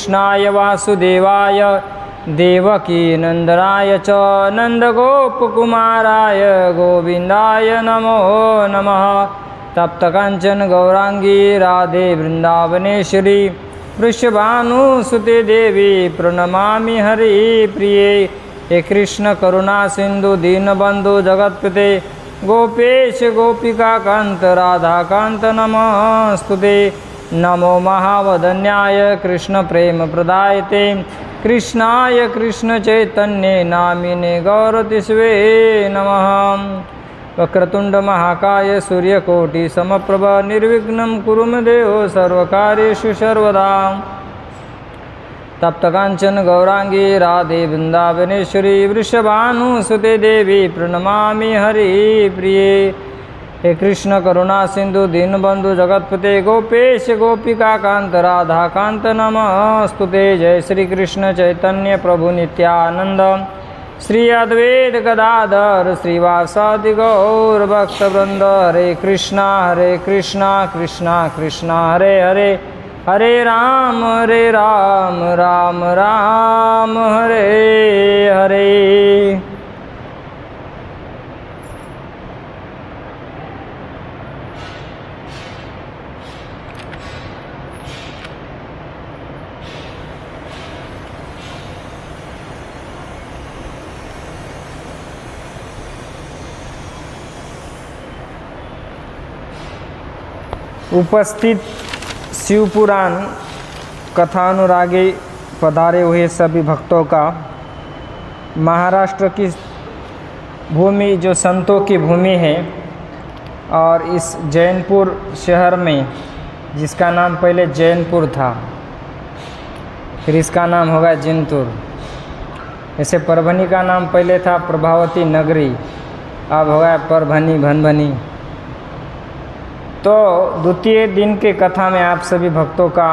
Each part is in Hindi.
कृष्णाय वासुदेवाय देवकी नंदनाय च नंदगोपकुमाराय गोविंदाय नमो नमः। तप्तकांचन गौरांगी राधे वृंदावनेश्वरी वृषभानुसुते देवी प्रणमामि हरिप्रिये। हे कृष्ण करुणा सिंधु दीनबंधु जगत्पते गोपेश गोपिका कांत राधा कांत नमस्तुते। नमो महावदन्याय कृष्ण प्रेम प्रदायते कृष्णाय कृष्ण चैतन्य नामिने गौरतिस्वे नमः। वक्रतुंड महाकाय सूर्यकोटि समप्रभ निर्विघ्नं कुरु मे देव सर्वकार्येषु सर्वदा। तप्तकांचन गौरांगी राधे वृंदावनेश्वरी वृषभानुसुते देवी प्रणमामि हरिप्रिये। हे कृष्ण करुणा सिंधु दीनबंधु जगत्पते गोपेश गोपिका कांत राधा कांत नमस्तुते। जय श्री कृष्ण चैतन्य प्रभु नित्यानंद श्री अद्वैत गदाधर श्रीवासादि गौर भक्तवृंद। हरे कृष्णा कृष्णा कृष्णा हरे हरे हरे राम राम राम हरे हरे। उपस्थित शिवपुराण कथानुरागी पधारे हुए सभी भक्तों का महाराष्ट्र की भूमि जो संतों की भूमि है और इस जैनपुर शहर में जिसका नाम पहले जैनपुर था फिर इसका नाम होगा जिंतुर। जैसे परभनी का नाम पहले था प्रभावती नगरी अब होगा परभनी भनभनी। तो द्वितीय दिन के कथा में आप सभी भक्तों का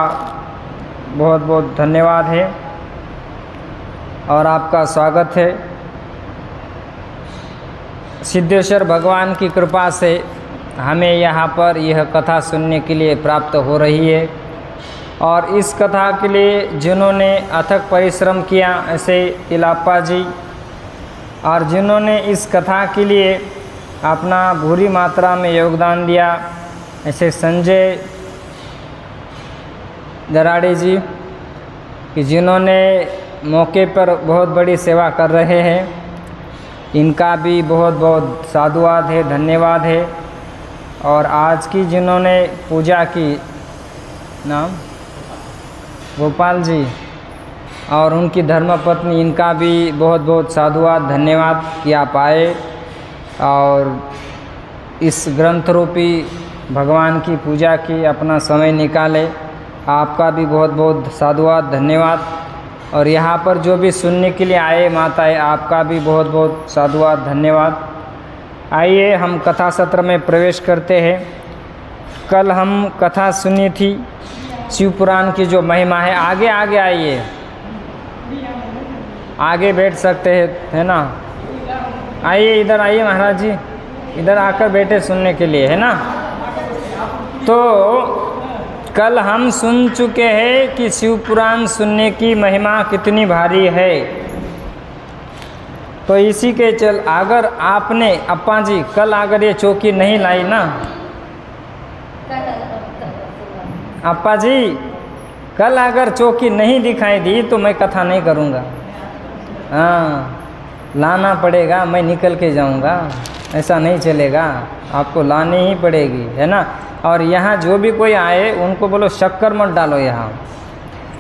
बहुत बहुत धन्यवाद है और आपका स्वागत है। सिद्धेश्वर भगवान की कृपा से हमें यहाँ पर यह कथा सुनने के लिए प्राप्त हो रही है और इस कथा के लिए जिन्होंने अथक परिश्रम किया ऐसे इलाप्पा जी और जिन्होंने इस कथा के लिए अपना भूरी मात्रा में योगदान दिया ऐसे संजय दराड़े जी कि जिन्होंने मौके पर बहुत बड़ी सेवा कर रहे हैं, इनका भी बहुत बहुत साधुवाद है, धन्यवाद है। और आज की जिन्होंने पूजा की नाम गोपाल जी और उनकी धर्मपत्नी, इनका भी बहुत बहुत साधुवाद धन्यवाद कि आप आए और इस ग्रंथ रूपी भगवान की पूजा की अपना समय निकाले। आपका भी बहुत बहुत साधुवाद धन्यवाद। और यहाँ पर जो भी सुनने के लिए आए माताएं, आपका भी बहुत बहुत साधुवाद धन्यवाद। आइए हम कथा सत्र में प्रवेश करते हैं। कल हम कथा सुनी थी शिवपुराण की जो महिमा है। आगे आगे आइए, आगे बैठ सकते हैं, है ना। आइए इधर आइए महाराज जी, इधर आकर बैठे सुनने के लिए, है ना। तो कल हम सुन चुके हैं कि शिवपुराण सुनने की महिमा कितनी भारी है। तो इसी के चल अगर आपने अप्पा जी कल अगर ये चौकी नहीं लाई ना, अप्पा जी कल अगर चौकी नहीं दिखाई दी तो मैं कथा नहीं करूँगा। हाँ, लाना पड़ेगा, मैं निकल के जाऊँगा, ऐसा नहीं चलेगा, आपको लानी ही पड़ेगी, है ना। और यहाँ जो भी कोई आए उनको बोलो शक्कर मत डालो। यहाँ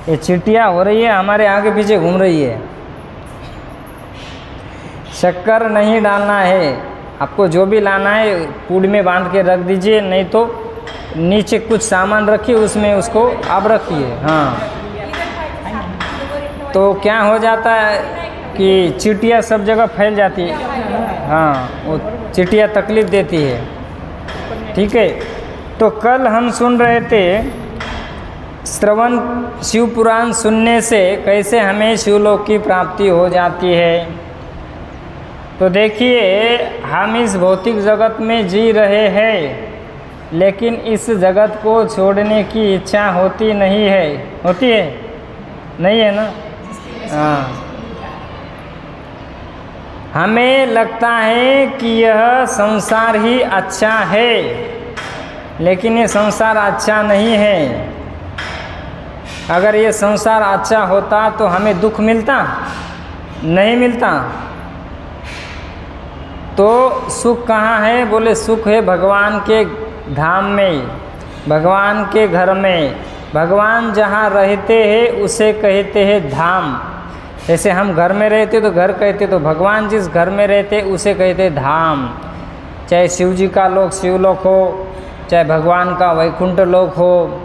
ये चिट्टियाँ हो रही है, हमारे आगे पीछे घूम रही है, शक्कर नहीं डालना है। आपको जो भी लाना है पूड़ में बांध के रख दीजिए, नहीं तो नीचे कुछ सामान रखिए उसमें उसको आप रखिए। हाँ, तो क्या हो जाता है कि चींटियाँ सब जगह फैल जाती है। हाँ, वो चींटियाँ तकलीफ़ देती है, ठीक है। तो कल हम सुन रहे थे श्रवण शिवपुराण सुनने से कैसे हमें शिवलोक की प्राप्ति हो जाती है। तो देखिए, हम इस भौतिक जगत में जी रहे हैं, लेकिन इस जगत को छोड़ने की इच्छा होती नहीं है। होती है? नहीं है ना। हाँ, हमें लगता है कि यह संसार ही अच्छा है, लेकिन ये संसार अच्छा नहीं है। अगर ये संसार अच्छा होता तो हमें दुख मिलता? नहीं मिलता। तो सुख कहाँ है? बोले सुख है भगवान के धाम में, भगवान के घर में। भगवान जहाँ रहते हैं उसे कहते हैं धाम। जैसे हम घर में रहते तो घर कहते, तो भगवान जिस घर में रहते उसे कहते धाम। चाहे शिव जी का लोक शिवलोक हो, चाहे भगवान का वैकुंठ लोक हो,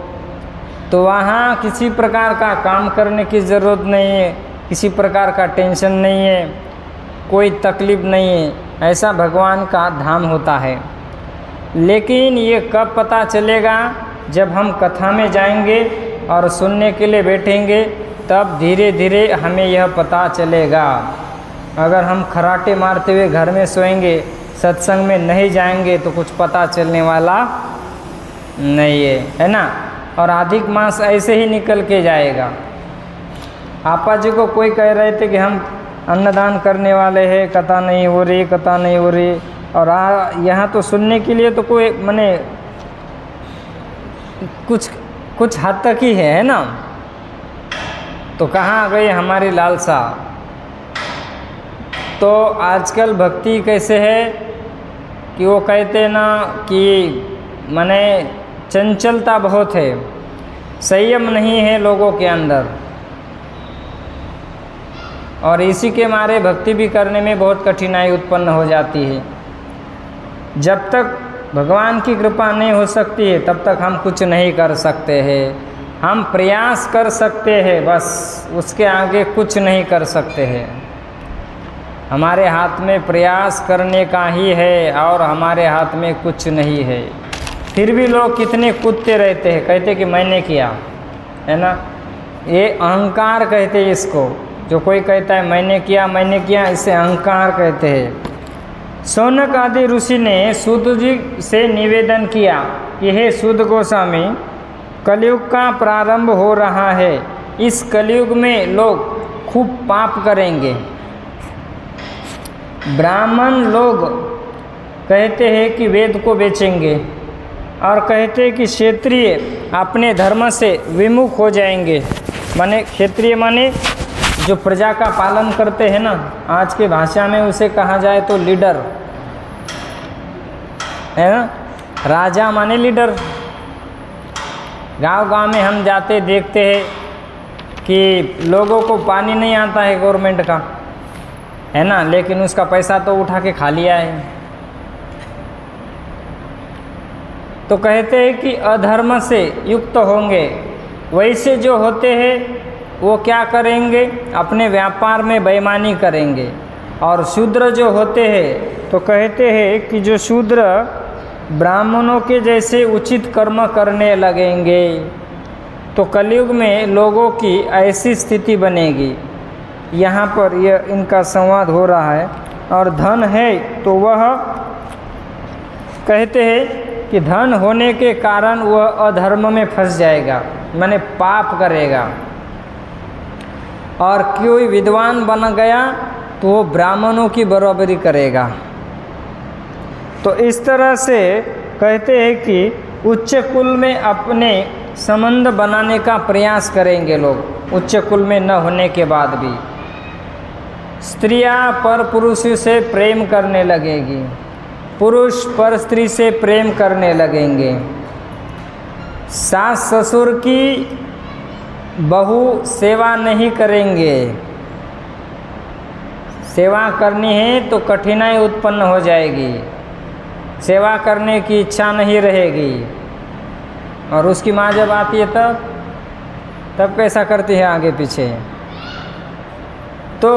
तो वहाँ किसी प्रकार का काम करने की ज़रूरत नहीं है, किसी प्रकार का टेंशन नहीं है, कोई तकलीफ़ नहीं है। ऐसा भगवान का धाम होता है। लेकिन ये कब पता चलेगा? जब हम कथा में जाएंगे और सुनने के लिए बैठेंगे, तब धीरे धीरे हमें यह पता चलेगा। अगर हम खराटे मारते हुए घर में सोएंगे, सत्संग में नहीं जाएंगे, तो कुछ पता चलने वाला नहीं है ना। और अधिक मास ऐसे ही निकल के जाएगा। आपा जी को कोई कह रहे थे कि हम अन्नदान करने वाले हैं, कथा नहीं हो रही, कथा नहीं हो रही, और यहाँ तो सुनने के लिए तो कोई माने कुछ हद तक ही है ना। तो कहाँ गई हमारी लालसा? तो आजकल भक्ति कैसे है कि वो कहते ना कि माने चंचलता बहुत है, संयम नहीं है लोगों के अंदर, और इसी के मारे भक्ति भी करने में बहुत कठिनाई उत्पन्न हो जाती है। जब तक भगवान की कृपा नहीं हो सकती है, तब तक हम कुछ नहीं कर सकते हैं। हम प्रयास कर सकते हैं बस, उसके आगे कुछ नहीं कर सकते हैं। हमारे हाथ में प्रयास करने का ही है, और हमारे हाथ में कुछ नहीं है। फिर भी लोग कितने कूदते रहते हैं, कहते कि मैंने किया, है ना। ये अहंकार कहते हैं इसको। जो कोई कहता है मैंने किया, इसे अहंकार कहते हैं। शौनक आदि ऋषि ने सूत जी से निवेदन किया कि हे सूत गोस्वामी, कलयुग का प्रारंभ हो रहा है। इस कलयुग में लोग खूब पाप करेंगे। ब्राह्मण लोग कहते हैं कि वेद को बेचेंगे, और कहते हैं कि क्षत्रिय अपने धर्म से विमुख हो जाएंगे। माने क्षत्रिय माने जो प्रजा का पालन करते हैं ना, आज के भाषा में उसे कहा जाए तो लीडर, है ना। राजा माने लीडर। गांव-गांव में हम जाते देखते हैं कि लोगों को पानी नहीं आता है गवर्नमेंट का, है ना, लेकिन उसका पैसा तो उठा के खा लिया है। तो कहते हैं कि अधर्म से युक्त होंगे। वैसे जो होते हैं वो क्या करेंगे? अपने व्यापार में बेईमानी करेंगे। और शूद्र जो होते हैं तो कहते हैं कि जो शूद्र ब्राह्मणों के जैसे उचित कर्म करने लगेंगे। तो कलयुग में लोगों की ऐसी स्थिति बनेगी। यहाँ पर यह इनका संवाद हो रहा है। और धन है तो वह कहते हैं कि धन होने के कारण वह अधर्म में फंस जाएगा, माने पाप करेगा। और कोई विद्वान बन गया तो वो ब्राह्मणों की बराबरी करेगा। तो इस तरह से कहते हैं कि उच्च कुल में अपने संबंध बनाने का प्रयास करेंगे लोग, उच्च कुल में न होने के बाद भी। स्त्रियां पर पुरुष से प्रेम करने लगेगी, पुरुष पर स्त्री से प्रेम करने लगेंगे। सास ससुर की बहू सेवा नहीं करेंगे। सेवा करनी है तो कठिनाई उत्पन्न हो जाएगी, सेवा करने की इच्छा नहीं रहेगी। और उसकी माँ जब आती है तब कैसा करती है आगे पीछे। तो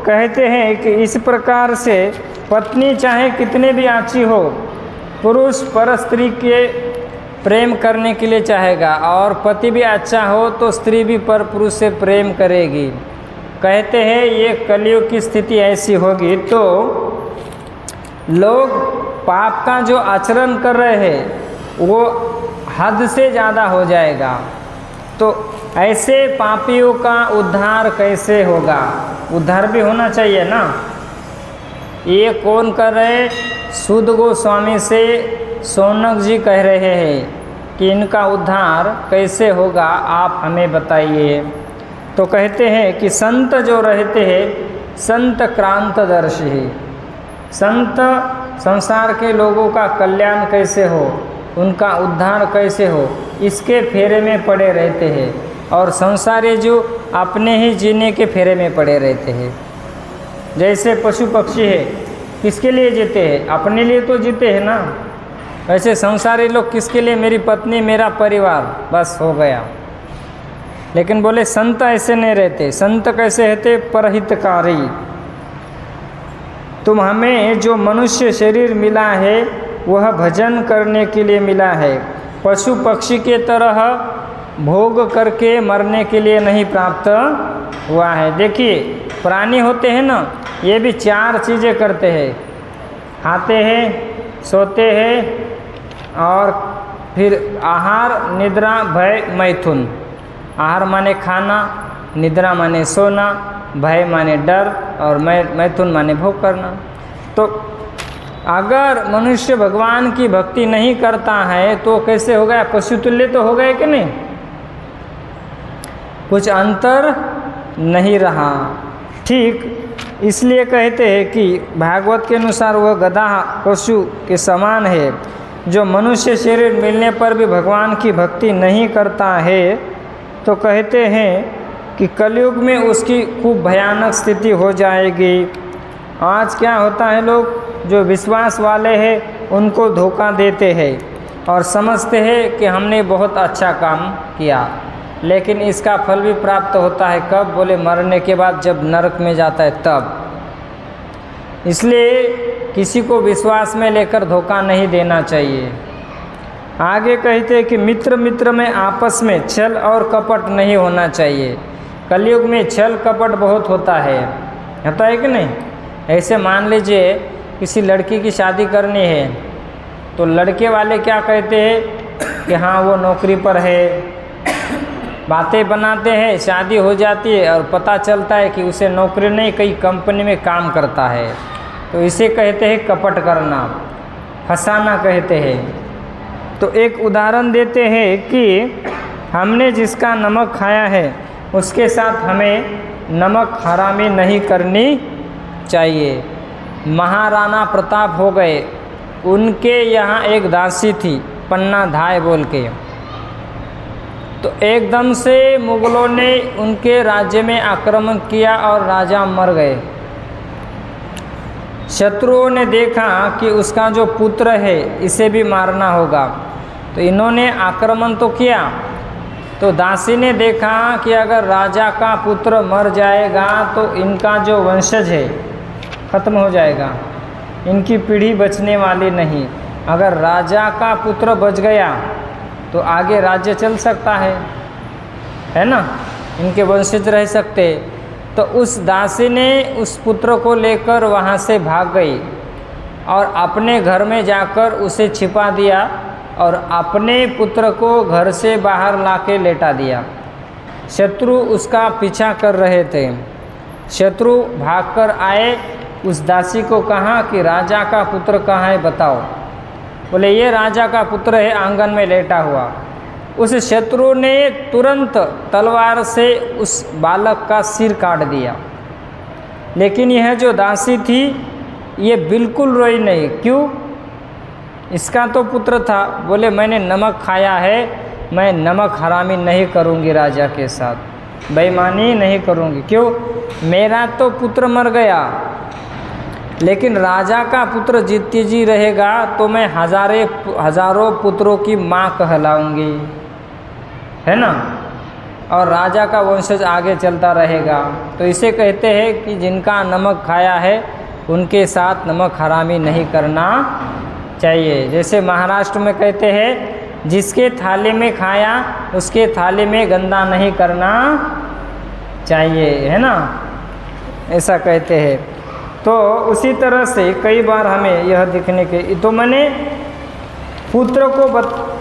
कहते हैं कि इस प्रकार से पत्नी चाहे कितने भी अच्छी हो, पुरुष पर स्त्री के प्रेम करने के लिए चाहेगा, और पति भी अच्छा हो तो स्त्री भी पर पुरुष से प्रेम करेगी। कहते हैं ये कलयुग की स्थिति ऐसी होगी तो लोग पाप का जो आचरण कर रहे हैं वो हद से ज़्यादा हो जाएगा। तो ऐसे पापियों का उद्धार कैसे होगा? उद्धार भी होना चाहिए ना। ये कौन कर रहे? सुध गोस्वामी से शौनक जी कह रहे हैं कि इनका उद्धार कैसे होगा, आप हमें बताइए। तो कहते हैं कि संत जो रहते हैं, संत क्रांतदर्शी है। संत संसार के लोगों का कल्याण कैसे हो, उनका उद्धार कैसे हो, इसके फेरे में पड़े रहते हैं। और संसारी जो अपने ही जीने के फेरे में पड़े रहते हैं। जैसे पशु पक्षी है, किसके लिए जीते हैं? अपने लिए तो जीते हैं ना। वैसे संसारी लोग किसके लिए? मेरी पत्नी, मेरा परिवार, बस हो गया। लेकिन बोले संत ऐसे नहीं रहते। संत कैसे रहते? परहितकारी। तुम हमें जो मनुष्य शरीर मिला है वह भजन करने के लिए मिला है, पशु पक्षी के तरह भोग करके मरने के लिए नहीं प्राप्त हुआ है। देखिए प्राणी होते हैं ना, ये भी 4 चीज़ें करते हैं। खाते हैं, सोते हैं और फिर आहार, निद्रा, भय, मैथुन। आहार माने खाना, निद्रा माने सोना, भय माने डर और मैथुन माने भोग करना। तो अगर मनुष्य भगवान की भक्ति नहीं करता है तो कैसे हो गया? पशु तुल्य तो हो गए कि नहीं? कुछ अंतर नहीं रहा। ठीक इसलिए कहते हैं कि भागवत के अनुसार वह गधा पशु के समान है। जो मनुष्य शरीर मिलने पर भी भगवान की भक्ति नहीं करता है, तो कहते हैं कि कलयुग में उसकी खूब भयानक स्थिति हो जाएगी। आज क्या होता है, लोग जो विश्वास वाले हैं उनको धोखा देते हैं और समझते हैं कि हमने बहुत अच्छा काम किया, लेकिन इसका फल भी प्राप्त होता है कब? बोले मरने के बाद, जब नरक में जाता है तब। इसलिए किसी को विश्वास में लेकर धोखा नहीं देना चाहिए। आगे कहते हैं कि मित्र मित्र में आपस में छल और कपट नहीं होना चाहिए। कलयुग में छल कपट बहुत होता है कि नहीं? ऐसे मान लीजिए किसी लड़की की शादी करनी है तो लड़के वाले क्या कहते हैं कि हाँ वो नौकरी पर है, बातें बनाते हैं, शादी हो जाती है और पता चलता है कि उसे नौकरी नहीं, कई कंपनी में काम करता है। तो इसे कहते हैं कपट करना, फंसाना कहते हैं। तो एक उदाहरण देते हैं कि हमने जिसका नमक खाया है उसके साथ हमें नमक हरामी नहीं करनी चाहिए। महाराणा प्रताप हो गए, उनके यहाँ एक दासी थी पन्ना धाय बोल के। तो एकदम से मुगलों ने उनके राज्य में आक्रमण किया और राजा मर गए। शत्रुओं ने देखा कि उसका जो पुत्र है इसे भी मारना होगा, तो इन्होंने आक्रमण तो किया। तो दासी ने देखा कि अगर राजा का पुत्र मर जाएगा तो इनका जो वंशज है खत्म हो जाएगा, इनकी पीढ़ी बचने वाली नहीं। अगर राजा का पुत्र बच गया तो आगे राज्य चल सकता है ना, इनके वंशज रह सकते। तो उस दासी ने उस पुत्र को लेकर वहाँ से भाग गई और अपने घर में जाकर उसे छिपा दिया और अपने पुत्र को घर से बाहर लाके लेटा दिया। शत्रु उसका पीछा कर रहे थे। शत्रु भागकर आए, उस दासी को कहा कि राजा का पुत्र कहाँ है बताओ। बोले ये राजा का पुत्र है, आंगन में लेटा हुआ। उस शत्रु ने तुरंत तलवार से उस बालक का सिर काट दिया। लेकिन यह जो दासी थी ये बिल्कुल रोई नहीं। क्यों? इसका तो पुत्र था। बोले मैंने नमक खाया है, मैं नमक हरामी नहीं करूँगी, राजा के साथ बेईमानी नहीं करूँगी। क्यों? मेरा तो पुत्र मर गया, लेकिन राजा का पुत्र जीते जी रहेगा तो मैं हजारों पुत्रों की माँ कहलाऊंगी, है ना, और राजा का वंशज आगे चलता रहेगा। तो इसे कहते हैं कि जिनका नमक खाया है उनके साथ नमक हरामी नहीं करना चाहिए। जैसे महाराष्ट्र में कहते हैं जिसके थाली में खाया उसके थाली में गंदा नहीं करना चाहिए, है ना, ऐसा कहते हैं। तो उसी तरह से कई बार हमें यह दिखने के, तो मैंने पुत्र को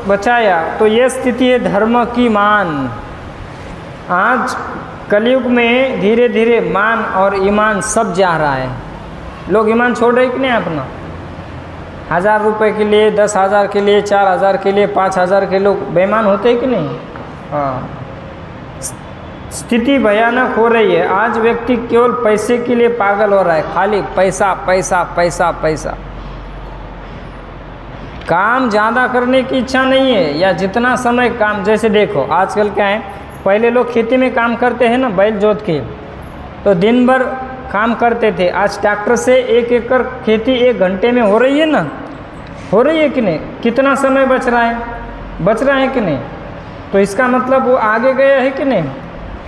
बचाया, तो यह स्थिति है धर्म की मान। आज कलयुग में धीरे धीरे मान और ईमान सब जा रहा है। लोग ईमान छोड़ रहे कि नहीं अपना? 1000 रुपये के लिए, 10,000 के लिए, 4,000 के लिए, 5,000 के लोग बेईमान होते हैं कि नहीं? हाँ, स्थिति भयानक हो रही है। आज व्यक्ति केवल पैसे के लिए पागल हो रहा है, खाली पैसा पैसा पैसा पैसा। काम ज़्यादा करने की इच्छा नहीं है, या जितना समय काम, जैसे देखो आजकल क्या है, पहले लोग खेती में काम करते हैं ना, बैल जोत के, तो दिन भर काम करते थे। आज ट्रैक्टर से 1 एकड़ खेती 1 घंटे में हो रही है ना, हो रही है कि नहीं? कितना समय बच रहा है? बच रहा है कि नहीं? तो इसका मतलब वो आगे गया है कि नहीं?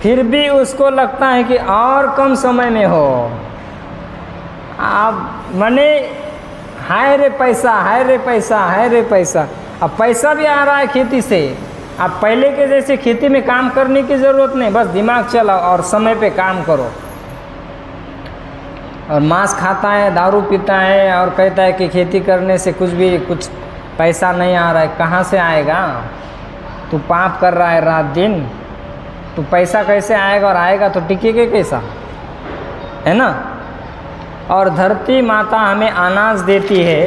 फिर भी उसको लगता है कि और कम समय में हो। आप मने हाय रे पैसा, हाय रे पैसा, हाय रे पैसा। अब पैसा भी आ रहा है खेती से। अब पहले के जैसे खेती में काम करने की ज़रूरत नहीं, बस दिमाग चलाओ और समय पे काम करो। और मांस खाता है, दारू पीता है और कहता है कि खेती करने से कुछ पैसा नहीं आ रहा है। कहाँ से आएगा? तू पाप कर रहा है रात दिन, तो पैसा कैसे आएगा? और आएगा तो टिकेगा कैसा, है ना? और धरती माता हमें अनाज देती है।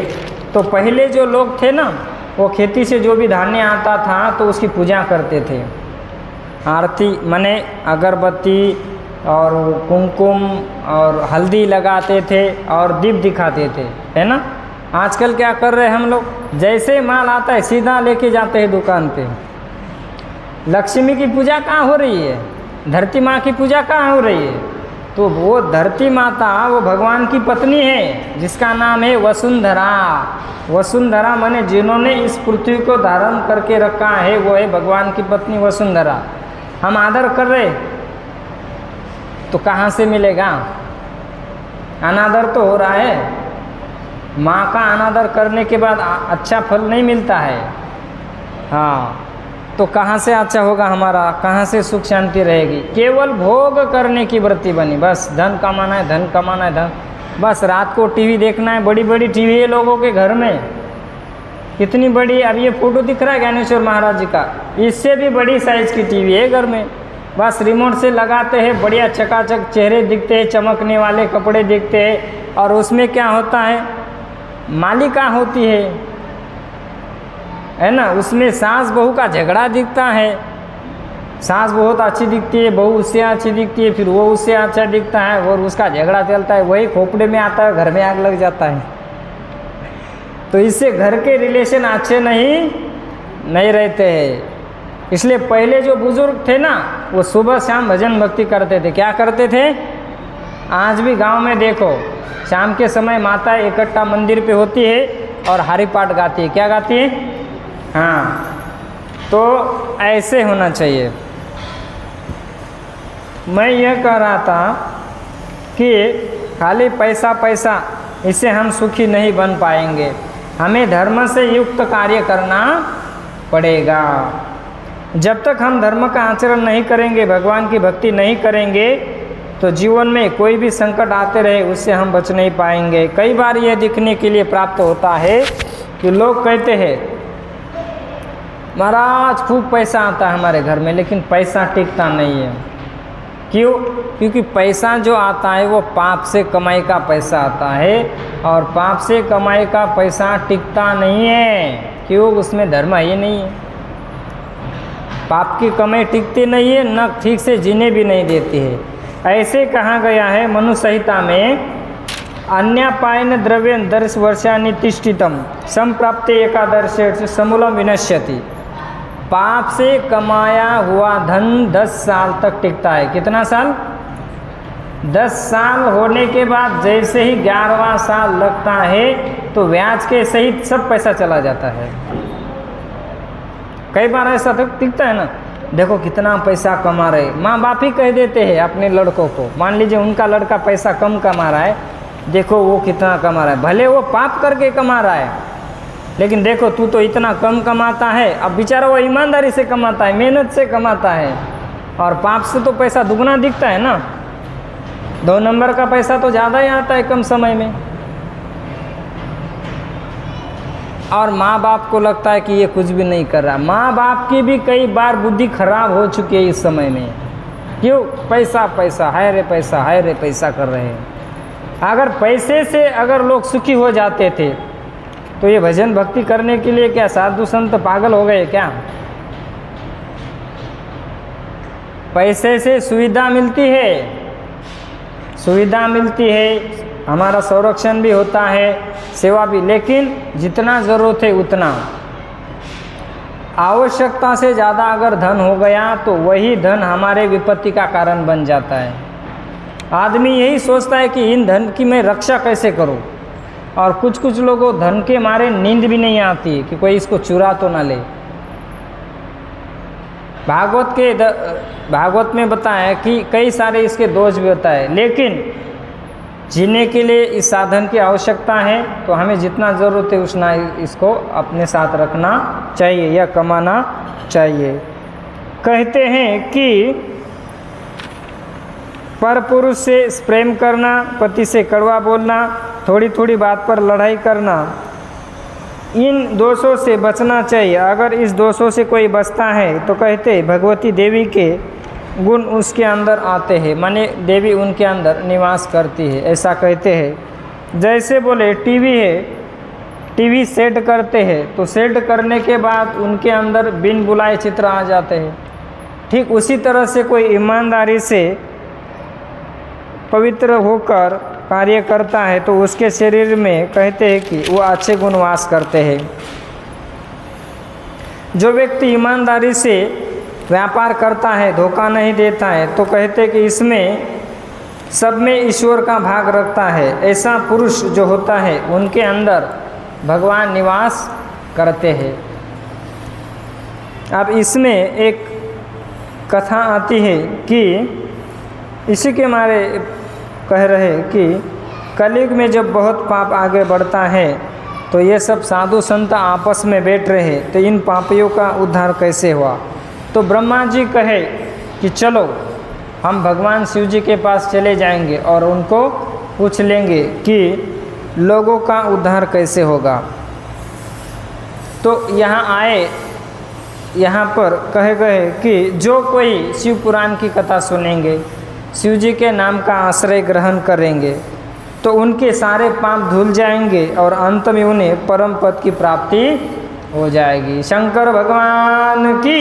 तो पहले जो लोग थे ना, वो खेती से जो भी धान्य आता था तो उसकी पूजा करते थे। आरती मने अगरबत्ती और कुमकुम और हल्दी लगाते थे और दीप दिखाते थे, है ना? आजकल क्या कर रहे हैं हम लोग? जैसे माल आता है सीधा लेके जाते हैं दुकान पे। लक्ष्मी की पूजा कहाँ हो रही है? धरती माँ की पूजा कहाँ हो रही है? तो वो धरती माता वो भगवान की पत्नी है, जिसका नाम है वसुंधरा। वसुंधरा माने जिन्होंने इस पृथ्वी को धारण करके रखा है, वो है भगवान की पत्नी वसुंधरा। हम आदर कर रहे तो कहाँ से मिलेगा? अनादर तो हो रहा है। माँ का अनादर करने के बाद अच्छा फल नहीं मिलता है। हाँ, तो कहाँ से अच्छा होगा हमारा? कहाँ से सुख शांति रहेगी? केवल भोग करने की वृत्ति बनी, बस धन कमाना है, धन कमाना है, धन। बस रात को टीवी देखना है। बड़ी बड़ी टीवी है लोगों के घर में, कितनी बड़ी। अब ये फोटो दिख रहा है ज्ञानेश्वर महाराज जी का, इससे भी बड़ी साइज़ की टीवी है घर में। बस रिमोट से लगाते हैं, बढ़िया चकाचक चेहरे दिखते हैं, चमकने वाले कपड़े दिखते हैं। और उसमें क्या होता है? मालिका होती है ना? उसमें सास बहू का झगड़ा दिखता है। सास बहुत अच्छी दिखती है, बहू उससे अच्छी दिखती है, फिर वो उससे अच्छा दिखता है और उसका झगड़ा चलता है। वही खोपड़े में आता है, घर में आग लग जाता है। तो इससे घर के रिलेशन अच्छे नहीं रहते हैं। इसलिए पहले जो बुजुर्ग थे ना, वो सुबह शाम भजन भक्ति करते थे। क्या करते थे? आज भी गांव में देखो, शाम के समय माता इकट्ठा मंदिर पे होती है और हरिपाठ गाती है। क्या गाती है? हाँ, तो ऐसे होना चाहिए। मैं यह कह रहा था कि खाली पैसा पैसा, इससे हम सुखी नहीं बन पाएंगे। हमें धर्म से युक्त कार्य करना पड़ेगा। जब तक हम धर्म का आचरण नहीं करेंगे, भगवान की भक्ति नहीं करेंगे, तो जीवन में कोई भी संकट आते रहे उससे हम बच नहीं पाएंगे। कई बार यह दिखने के लिए प्राप्त होता है कि लोग कहते हैं महाराज खूब पैसा आता है हमारे घर में, लेकिन पैसा टिकता नहीं है। क्यों? क्योंकि पैसा जो आता है वो पाप से कमाई का पैसा आता है, और पाप से कमाई का पैसा टिकता नहीं है। क्यों? उसमें धर्म ही नहीं है। पाप की कमाई टिकती नहीं है, न ठीक से जीने भी नहीं देती है। ऐसे कहा गया है मनु संहिता में, अन्यापायन द्रव्य 10 वर्षानि तिष्ठितम संप्राप्ते एकादश समूलम विनश्यति। पाप से कमाया हुआ धन 10 साल तक टिकता है। कितना साल? 10 साल होने के बाद जैसे ही 11वां साल लगता है तो ब्याज के सहित सब पैसा चला जाता है। कई बार ऐसा तक टिकता है ना। देखो कितना पैसा कमा रहे, माँ बाप ही कह देते हैं अपने लड़कों को। मान लीजिए उनका लड़का पैसा कम कमा रहा है, देखो वो कितना कमा रहा है। भले वो पाप करके कमा रहा है, लेकिन देखो तू तो इतना कम कमाता है। अब बेचारा वो ईमानदारी से कमाता है, मेहनत से कमाता है, और पाप से तो पैसा दुगना दिखता है ना। 2 नंबर का पैसा तो ज़्यादा ही आता है कम समय में। और माँ बाप को लगता है कि ये कुछ भी नहीं कर रहा। माँ बाप की भी कई बार बुद्धि खराब हो चुकी है इस समय में। क्यों? पैसा पैसा, हाय रे पैसा, हाय रे पैसा कर रहे हैं। अगर पैसे से अगर लोग सुखी हो जाते थे तो ये भजन भक्ति करने के लिए क्या साधु संत पागल हो गए क्या? पैसे से सुविधा मिलती है, सुविधा मिलती है, हमारा संरक्षण भी होता है, सेवा भी, लेकिन जितना ज़रूरत है उतना। आवश्यकता से ज़्यादा अगर धन हो गया तो वही धन हमारे विपत्ति का कारण बन जाता है। आदमी यही सोचता है कि इन धन की मैं रक्षा कैसे करूं, और कुछ कुछ लोगों को धन के मारे नींद भी नहीं आती कि कोई इसको चुरा तो ना ले। भागवत में बताया कि कई सारे इसके दोष भी होता है, लेकिन जीने के लिए इस साधन की आवश्यकता है तो हमें जितना ज़रूरत है उतना इसको अपने साथ रखना चाहिए या कमाना चाहिए। कहते हैं कि परपुरुष से प्रेम करना, पति से कड़वा बोलना, थोड़ी थोड़ी बात पर लड़ाई करना, इन दोषों से बचना चाहिए। अगर इस दोषों से कोई बचता है तो कहते भगवती देवी के गुण उसके अंदर आते हैं, माने देवी उनके अंदर निवास करती है, ऐसा कहते हैं। जैसे बोले टीवी है, टीवी सेट करते हैं तो सेट करने के बाद उनके अंदर बिन बुलाए चित्र आ जाते हैं। ठीक उसी तरह से कोई ईमानदारी से पवित्र होकर कार्य करता है तो उसके शरीर में कहते हैं कि वो अच्छे गुण वास करते हैं। जो व्यक्ति ईमानदारी से व्यापार करता है, धोखा नहीं देता है, तो कहते हैं कि इसमें सब में ईश्वर का भाग रखता है। ऐसा पुरुष जो होता है उनके अंदर भगवान निवास करते हैं। अब इसमें एक कथा आती है कि इसी के मारे कह रहे कि कलयुग में जब बहुत पाप आगे बढ़ता है तो ये सब साधु संत आपस में बैठ रहे तो इन पापियों का उद्धार कैसे हुआ। तो ब्रह्मा जी कहे कि चलो हम भगवान शिव जी के पास चले जाएंगे और उनको पूछ लेंगे कि लोगों का उद्धार कैसे होगा। तो यहाँ आए, यहाँ पर कहे गए कि जो कोई शिव पुराण की कथा सुनेंगे, शिव जी के नाम का आश्रय ग्रहण करेंगे तो उनके सारे पाप धुल जाएंगे और अंत में उन्हें परम पद की प्राप्ति हो जाएगी। शंकर भगवान की।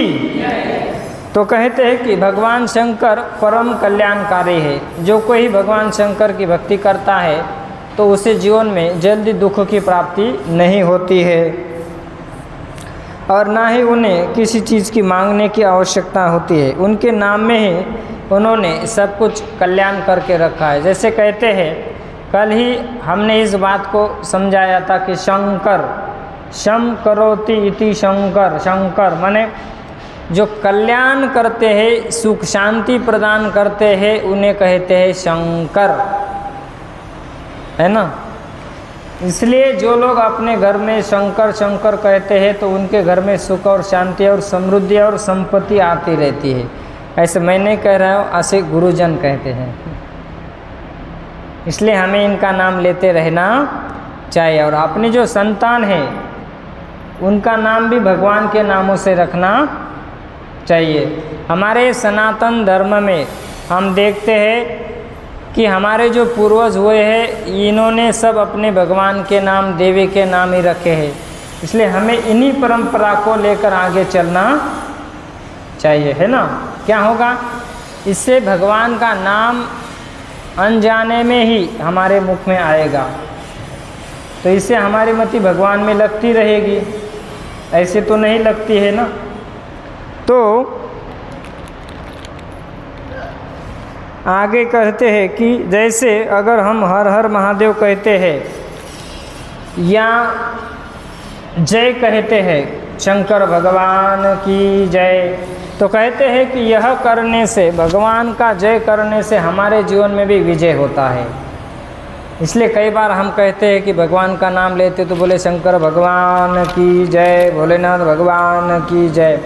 तो कहते हैं कि भगवान शंकर परम कल्याणकारी है। जो कोई भगवान शंकर की भक्ति करता है तो उसे जीवन में जल्दी दुख की प्राप्ति नहीं होती है और ना ही उन्हें किसी चीज़ की मांगने की आवश्यकता होती है। उनके नाम में ही उन्होंने सब कुछ कल्याण करके रखा है। जैसे कहते हैं, कल ही हमने इस बात को समझाया था कि शंकर, शम करोति इति शंकर, शंकर माने जो कल्याण करते हैं, सुख शांति प्रदान करते हैं, उन्हें कहते हैं शंकर, है ना। इसलिए जो लोग अपने घर में शंकर शंकर कहते हैं तो उनके घर में सुख और शांति और समृद्धि और संपत्ति आती रहती है। ऐसे मैं नहीं कह रहा हूँ, ऐसे गुरुजन कहते हैं। इसलिए हमें इनका नाम लेते रहना चाहिए और अपनी जो संतान है उनका नाम भी भगवान के नामों से रखना चाहिए। हमारे सनातन धर्म में हम देखते हैं कि हमारे जो पूर्वज हुए हैं इन्होंने सब अपने भगवान के नाम, देवी के नाम ही रखे हैं। इसलिए हमें इन्हीं परंपरा को लेकर आगे चलना चाहिए, है ना। क्या होगा, इससे भगवान का नाम अनजाने में ही हमारे मुख में आएगा, तो इससे हमारी मति भगवान में लगती रहेगी। ऐसे तो नहीं लगती है ना। तो आगे कहते हैं कि जैसे अगर हम हर हर महादेव कहते हैं या जय कहते हैं, शंकर भगवान की जय, तो कहते हैं कि यह करने से, भगवान का जय करने से हमारे जीवन में भी विजय होता है। इसलिए कई बार हम कहते हैं कि भगवान का नाम लेते तो बोले शंकर भगवान की जय, भोलेनाथ भगवान की जय।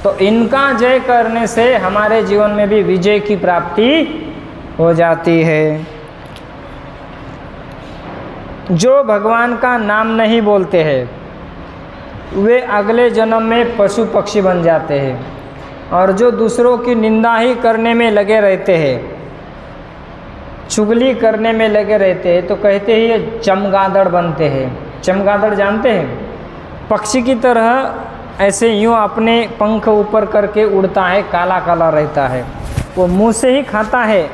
तो इनका जय करने से हमारे जीवन में भी विजय की प्राप्ति हो जाती है। जो भगवान का नाम नहीं बोलते हैं वे अगले जन्म में पशु पक्षी बन जाते हैं। और जो दूसरों की निंदा ही करने में लगे रहते हैं, चुगली करने में लगे रहते हैं, तो कहते हैं ये चमगादड़ बनते हैं। चमगादड़ जानते हैं? पक्षी की तरह ऐसे यूँ अपने पंख ऊपर करके उड़ता है, काला काला रहता है। वो मुंह से ही खाता है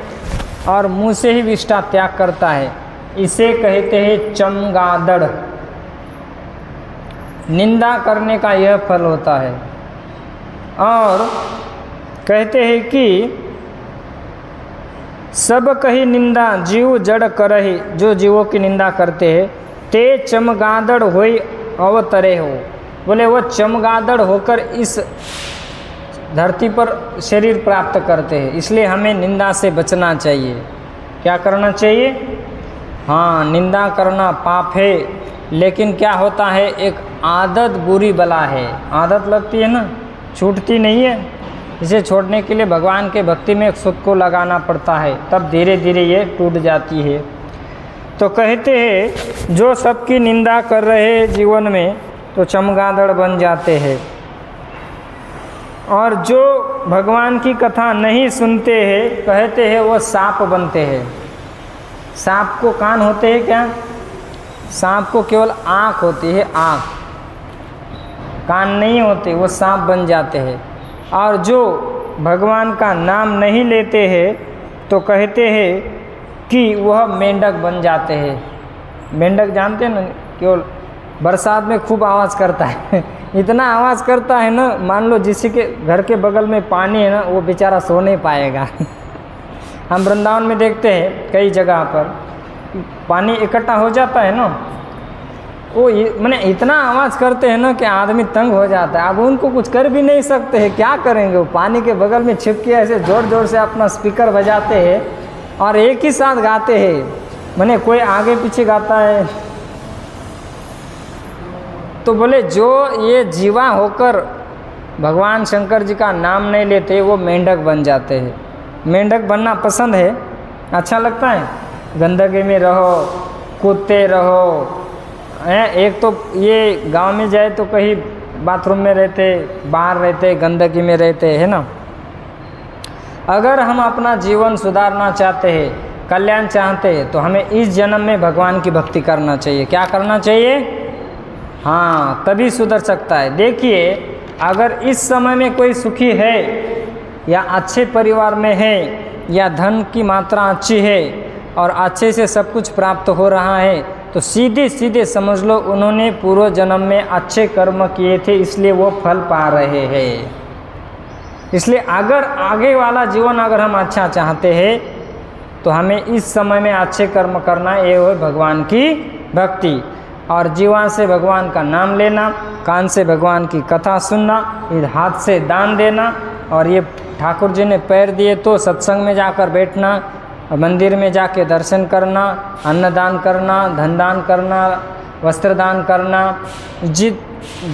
और मुंह से ही विष्ठा त्याग करता है। इसे कहते हैं चमगादड़। निंदा करने का यह फल होता है। और कहते हैं कि सब कही निंदा जीव जड़ करहि, जो जीवों की निंदा करते हैं, ते चमगादड़ होई अवतरे हो। बोले वो चमगादड़ होकर इस धरती पर शरीर प्राप्त करते हैं। इसलिए हमें निंदा से बचना चाहिए। क्या करना चाहिए? हाँ, निंदा करना पाप है, लेकिन क्या होता है, एक आदत बुरी बला है। आदत लगती है ना, छूटती नहीं है। इसे छोड़ने के लिए भगवान के भक्ति में एक सुख को लगाना पड़ता है, तब धीरे धीरे ये टूट जाती है। तो कहते हैं जो सबकी निंदा कर रहे जीवन में, तो चमगादड़ बन जाते हैं। और जो भगवान की कथा नहीं सुनते हैं, कहते हैं वो सांप बनते हैं। सांप को कान होते हैं क्या? सांप को केवल आँख होती है, आँख, कान नहीं होते, वो सांप बन जाते हैं। और जो भगवान का नाम नहीं लेते हैं, तो कहते हैं कि वह मेंढक बन जाते हैं। मेंढक जानते हैं ना, केवल बरसात में खूब आवाज़ करता है। इतना आवाज़ करता है ना, मान लो जिसी के घर के बगल में पानी है ना, वो बेचारा सो नहीं पाएगा। हम वृंदावन में देखते हैं कई जगह पर पानी इकट्ठा हो जाता है ना, वो मैंने इतना आवाज़ करते हैं ना कि आदमी तंग हो जाता है। अब उनको कुछ कर भी नहीं सकते हैं, क्या करेंगे? वो पानी के बगल में छिप के ऐसे ज़ोर ज़ोर से अपना स्पीकर बजाते हैं और एक ही साथ गाते हैं। मैंने कोई आगे पीछे गाता है। तो बोले जो ये जीवा होकर भगवान शंकर जी का नाम नहीं लेते, वो मेंढक बन जाते हैं। मेंढक बनना पसंद है, अच्छा लगता है। गंदगी में रहो, कूदते रहो। एक तो ये गांव में जाए तो कहीं बाथरूम में रहते, बाहर रहते, गंदगी में रहते, है ना। अगर हम अपना जीवन सुधारना चाहते हैं, कल्याण चाहते हैं, तो हमें इस जन्म में भगवान की भक्ति करना चाहिए। क्या करना चाहिए? हाँ, तभी सुधर सकता है। देखिए, अगर इस समय में कोई सुखी है या अच्छे परिवार में है या धन की मात्रा अच्छी है और अच्छे से सब कुछ प्राप्त हो रहा है, तो सीधे सीधे समझ लो उन्होंने पूर्व जन्म में अच्छे कर्म किए थे, इसलिए वो फल पा रहे हैं। इसलिए अगर आगे वाला जीवन अगर हम अच्छा चाहते हैं, तो हमें इस समय में अच्छे कर्म करना, ये हो भगवान की भक्ति। और जीवन से भगवान का नाम लेना, कान से भगवान की कथा सुनना, हाथ से दान देना। और ये ठाकुर जी ने पैर दिए तो सत्संग में जाकर बैठना, मंदिर में जाके दर्शन करना, अन्नदान करना, धन दान करना, वस्त्र दान करना,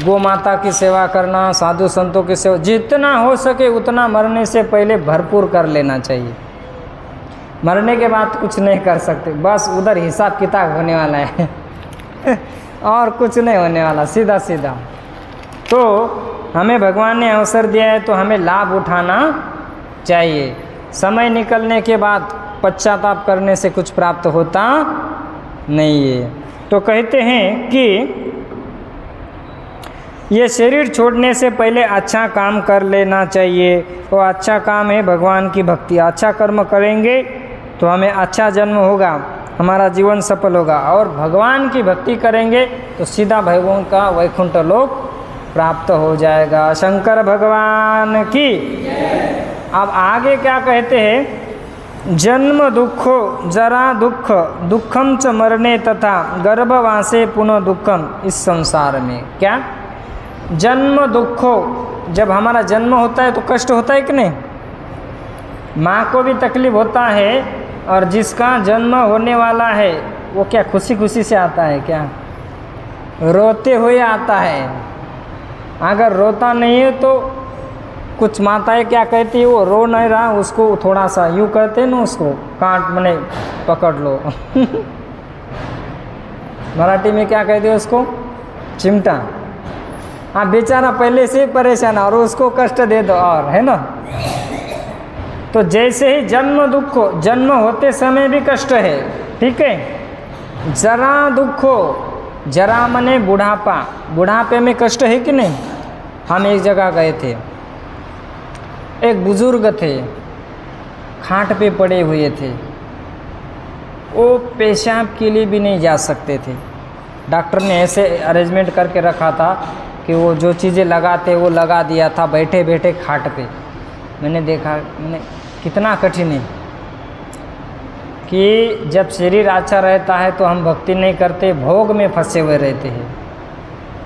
गौ माता की सेवा करना, साधु संतों की सेवा, जितना हो सके उतना मरने से पहले भरपूर कर लेना चाहिए। मरने के बाद कुछ नहीं कर सकते, बस उधर हिसाब किताब होने वाला है। और कुछ नहीं होने वाला, सीधा सीधा। तो हमें भगवान ने अवसर दिया है, तो हमें लाभ उठाना चाहिए। समय निकलने के बाद पश्चाताप करने से कुछ प्राप्त होता नहीं है। तो कहते हैं कि ये शरीर छोड़ने से पहले अच्छा काम कर लेना चाहिए। वो अच्छा काम है भगवान की भक्ति। अच्छा कर्म करेंगे तो हमें अच्छा जन्म होगा, हमारा जीवन सफल होगा। और भगवान की भक्ति करेंगे तो सीधा भगवान का वैकुंठ लोक प्राप्त हो जाएगा। शंकर भगवान की। अब आगे क्या कहते हैं? जन्म दुखो जरा दुख, दुखम च मरने तथा गर्भवासे पुनः दुखम इस संसार में। क्या? जन्म दुखो, जब हमारा जन्म होता है तो कष्ट होता है कि नहीं? माँ को भी तकलीफ होता है, और जिसका जन्म होने वाला है वो क्या खुशी खुशी से आता है क्या? रोते हुए आता है। अगर रोता नहीं है तो कुछ माताएं क्या कहती है, वो रो नहीं रहा, उसको थोड़ा सा यूँ कहते हैं ना, उसको काट मने पकड़ लो। मराठी में क्या कहते हैं उसको? चिमटा। आप बेचारा पहले से परेशान और उसको कष्ट दे दो और, है ना। तो जैसे ही जन्म दुख हो, जन्म होते समय भी कष्ट है, ठीक है। जरा दुख हो, जरा मने बुढ़ापा, बुढ़ापे में कष्ट है कि नहीं। हम एक जगह गए थे, एक बुजुर्ग थे, खाट पे पड़े हुए थे, वो पेशाब के लिए भी नहीं जा सकते थे। डॉक्टर ने ऐसे अरेंजमेंट करके रखा था कि वो जो चीज़ें लगाते वो लगा दिया था बैठे बैठे खाट पे। मैंने देखा, मैंने कितना कठिन है कि जब शरीर अच्छा रहता है तो हम भक्ति नहीं करते, भोग में फंसे हुए रहते हैं,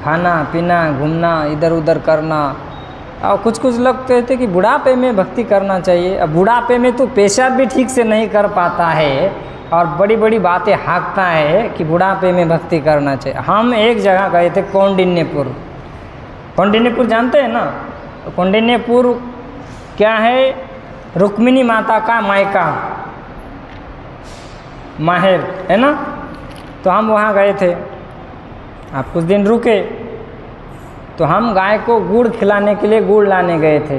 खाना पीना घूमना इधर उधर करना। और कुछ कुछ लोग कहते हैं कि बुढ़ापे में भक्ति करना चाहिए। अब बुढ़ापे में तो पेशाब भी ठीक से नहीं कर पाता है और बड़ी बड़ी बातें हाँकता है कि बुढ़ापे में भक्ति करना चाहिए। हम एक जगह गए थे, कौंडिन्यपुर। कौंडिन्यपुर जानते हैं ना। कौंडिन्यपुर क्या है, रुक्मिणी माता का मायका, माहेर, है ना। तो हम वहाँ गए थे, आप कुछ दिन रुके, तो हम गाय को गुड़ खिलाने के लिए गुड़ लाने गए थे।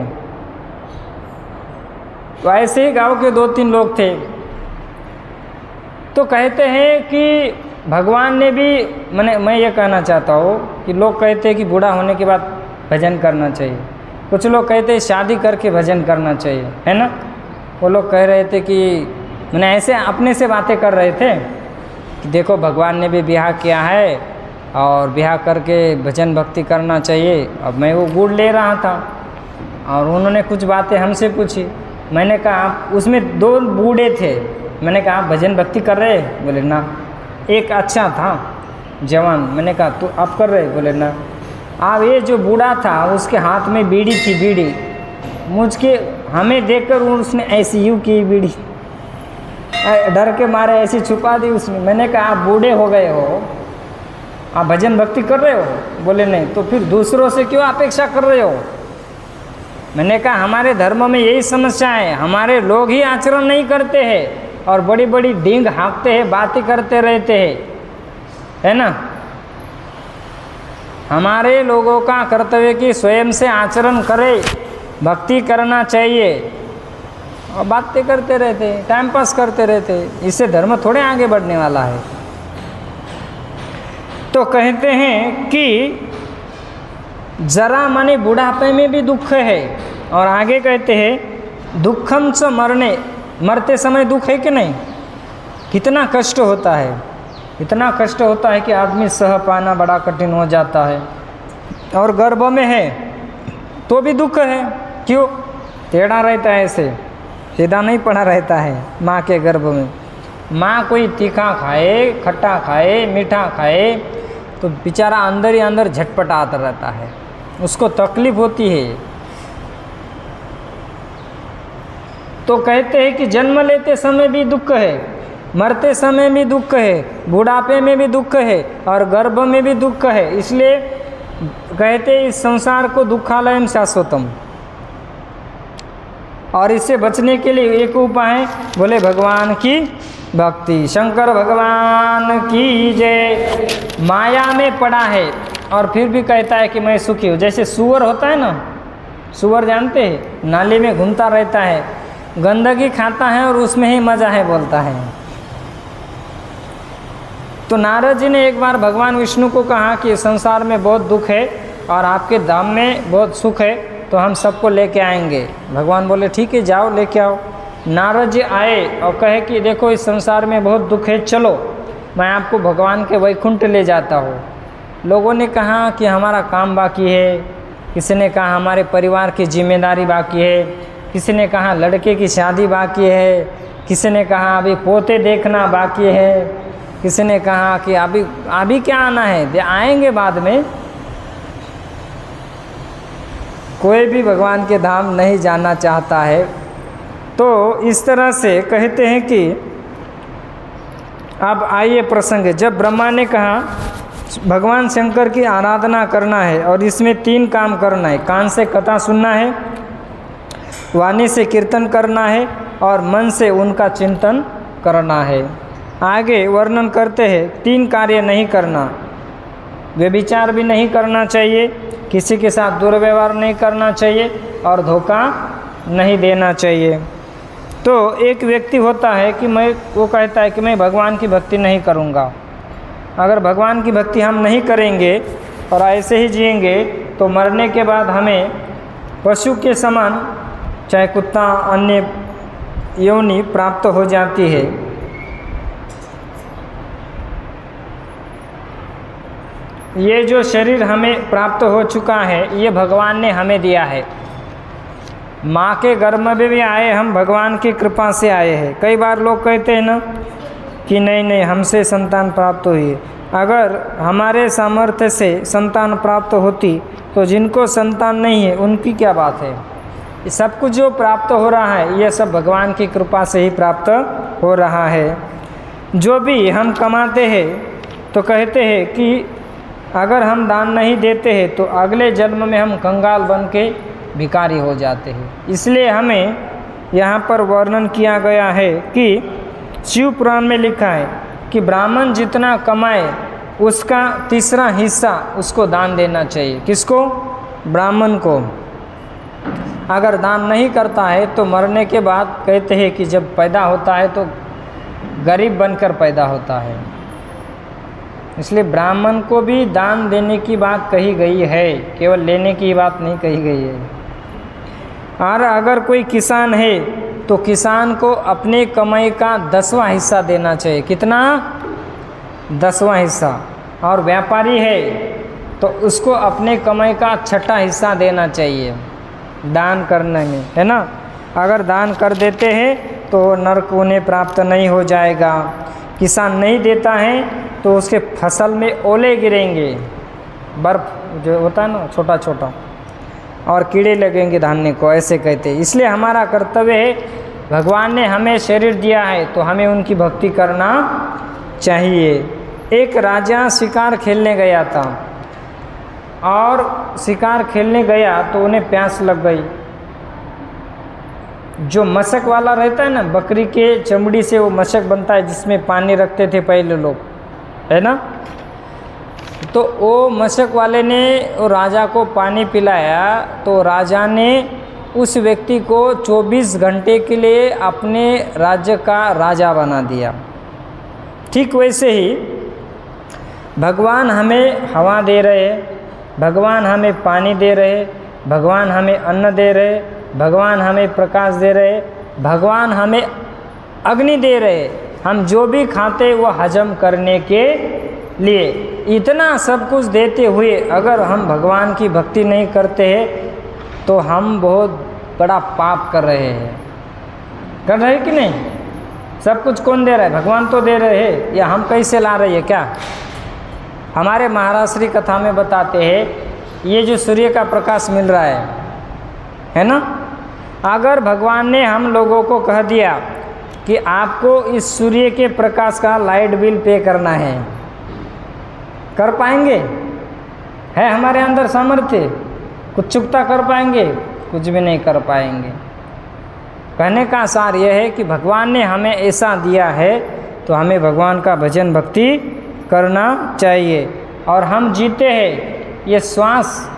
तो ऐसे ही गांव के 2-3 लोग थे। तो कहते हैं कि भगवान ने भी, मैं ये कहना चाहता हूँ कि लोग कहते हैं कि बूढ़ा होने के बाद भजन करना चाहिए, कुछ लोग कहते हैं शादी करके भजन करना चाहिए, है ना। वो लोग कह रहे थे कि मैंने ऐसे अपने से बातें कर रहे थे कि देखो भगवान ने भी ब्याह किया है और ब्याह करके भजन भक्ति करना चाहिए। अब मैं वो गुड़ ले रहा था और उन्होंने कुछ बातें हमसे पूछी। मैंने कहा, उसमें 2 बूढ़े थे, मैंने कहा आप भजन भक्ति कर रहे? बोले ना। एक अच्छा था जवान, मैंने कहा तू आप कर रहे? बोले ना। अब ये जो बूढ़ा था उसके हाथ में बीड़ी थी, बीड़ी मुझके हमें देखकर उसने ऐसी यूँ की, बीड़ी डर के मारे ऐसी छुपा दी उसने। मैंने कहा आप बूढ़े हो गए हो, आप भजन भक्ति कर रहे हो? बोले नहीं। तो फिर दूसरों से क्यों अपेक्षा कर रहे हो? मैंने कहा हमारे धर्म में यही समस्या है, हमारे लोग ही आचरण नहीं करते हैं और बड़ी बड़ी डींग हाँकते हैं, बातें करते रहते हैं, है ना। हमारे लोगों का कर्तव्य कि स्वयं से आचरण करें, भक्ति करना चाहिए और बातें करते रहते हैं, टाइम पास करते रहते हैं, इससे धर्म थोड़े आगे बढ़ने वाला है। तो कहते हैं कि जरा माने बुढ़ापे में भी दुख है, और आगे कहते हैं दुखम च मरने, मरते समय दुख है कि नहीं। कितना कष्ट होता है, इतना कष्ट होता है कि आदमी सह पाना बड़ा कठिन हो जाता है। और गर्भ में है तो भी दुख है, क्यों? टेढ़ा रहता है, ऐसे सीधा नहीं पड़ा रहता है माँ के गर्भ में। माँ कोई तीखा खाए, खट्टा खाए, मीठा खाए तो बेचारा अंदर ही अंदर झटपटाता रहता है, उसको तकलीफ होती है। तो कहते हैं कि जन्म लेते समय भी दुख है, मरते समय भी दुख है, बुढ़ापे में भी दुख है और गर्भ में भी दुख है। इसलिए कहते हैं इस संसार को दुखालयम शाश्वतम, और इससे बचने के लिए एक उपाय है, बोले भगवान की भक्ति। शंकर भगवान की जय। माया में पड़ा है और फिर भी कहता है कि मैं सुखी हूँ। जैसे सूअर होता है ना, सूअर जानते हैं, नाली में घूमता रहता है, गंदगी खाता है और उसमें ही मज़ा है बोलता है। तो नारद जी ने एक बार भगवान विष्णु को कहा कि संसार में बहुत दुख है और आपके धाम में बहुत सुख है, तो हम सबको लेके आएंगे। भगवान बोले ठीक है, जाओ लेके आओ। नारद जी आए और कहे कि देखो इस संसार में बहुत दुख है, चलो मैं आपको भगवान के वैकुंठ ले जाता हूँ। लोगों ने कहा कि हमारा काम बाकी है, किसी ने कहा हमारे परिवार की जिम्मेदारी बाकी है, किसी ने कहा लड़के की शादी बाकी है, किसी ने कहा अभी पोते देखना बाकी है, किसी ने कहा कि अभी क्या आना है, आएंगे बाद में। कोई भी भगवान के धाम नहीं जाना चाहता है। तो इस तरह से कहते हैं कि अब आइए प्रसंग, जब ब्रह्मा ने कहा भगवान शंकर की आराधना करना है और इसमें 3 काम करना है, कान से कथा सुनना है, वाणी से कीर्तन करना है और मन से उनका चिंतन करना है। आगे वर्णन करते हैं 3 कार्य नहीं करना, व्यभिचार भी नहीं करना चाहिए, किसी के साथ दुर्व्यवहार नहीं करना चाहिए और धोखा नहीं देना चाहिए। तो एक व्यक्ति होता है कि वो कहता है कि मैं भगवान की भक्ति नहीं करूँगा। अगर भगवान की भक्ति हम नहीं करेंगे और ऐसे ही जिएंगे तो मरने के बाद हमें पशु के समान, चाहे कुत्ता, अन्य योनि प्राप्त हो जाती है। ये जो शरीर हमें प्राप्त हो चुका है ये भगवान ने हमें दिया है। माँ के गर्भ में भी आए हम भगवान की कृपा से आए हैं। कई बार लोग कहते हैं ना कि नहीं हमसे संतान प्राप्त हुई है। अगर हमारे सामर्थ्य से संतान प्राप्त होती तो जिनको संतान नहीं है उनकी क्या बात है। ये सब कुछ जो प्राप्त हो रहा है ये सब भगवान की कृपा से ही प्राप्त हो रहा है। जो भी हम कमाते हैं तो कहते हैं कि अगर हम दान नहीं देते हैं तो अगले जन्म में हम कंगाल बन के भिखारी हो जाते हैं। इसलिए हमें यहाँ पर वर्णन किया गया है कि शिव पुराण में लिखा है कि ब्राह्मण जितना कमाए उसका तीसरा हिस्सा उसको दान देना चाहिए। किसको? ब्राह्मण को। अगर दान नहीं करता है तो मरने के बाद कहते हैं कि जब पैदा होता है तो गरीब बनकर पैदा होता है। इसलिए ब्राह्मण को भी दान देने की बात कही गई है, केवल लेने की बात नहीं कही गई है। और अगर कोई किसान है तो किसान को अपने कमाई का 10वां हिस्सा देना चाहिए। कितना? 10वां हिस्सा। और व्यापारी है तो उसको अपने कमाई का 6ठा हिस्सा देना चाहिए दान करने में, है ना। अगर दान कर देते हैं तो नरक उन्हें प्राप्त नहीं हो जाएगा। किसान नहीं देता है तो उसके फसल में ओले गिरेंगे, बर्फ़ जो होता है ना छोटा छोटा, और कीड़े लगेंगे धान्य को, ऐसे कहते हैं। इसलिए हमारा कर्तव्य है, भगवान ने हमें शरीर दिया है तो हमें उनकी भक्ति करना चाहिए। एक राजा शिकार खेलने गया था और शिकार खेलने गया तो उन्हें प्यास लग गई। जो मशक वाला रहता है ना, बकरी के चमड़ी से वो मशक बनता है जिसमें पानी रखते थे पहले लोग, है ना। तो वो मशक वाले ने वो राजा को पानी पिलाया तो राजा ने उस व्यक्ति को 24 घंटे के लिए अपने राज्य का राजा बना दिया। ठीक वैसे ही भगवान हमें हवा दे रहे, भगवान हमें पानी दे रहे, भगवान हमें अन्न दे रहे, भगवान हमें प्रकाश दे रहे, भगवान हमें अग्नि दे रहे। हम जो भी खाते वो हजम करने के लिए। इतना सब कुछ देते हुए अगर हम भगवान की भक्ति नहीं करते हैं तो हम बहुत बड़ा पाप कर रहे हैं। कर रहे हैं कि नहीं? सब कुछ कौन दे रहा है? भगवान तो दे रहे हैं, या हम कैसे ला रहे हैं क्या? हमारे महाराष्ट्री कथा में बताते हैं ये जो सूर्य का प्रकाश मिल रहा है ना, अगर भगवान ने हम लोगों को कह दिया कि आपको इस सूर्य के प्रकाश का लाइट बिल पे करना है, कर पाएंगे? है हमारे अंदर सामर्थ्य? कुछ चुकता कर पाएंगे? कुछ भी नहीं कर पाएंगे। कहने का सार यह है कि भगवान ने हमें ऐसा दिया है तो हमें भगवान का भजन भक्ति करना चाहिए। और हम जीते हैं, ये श्वास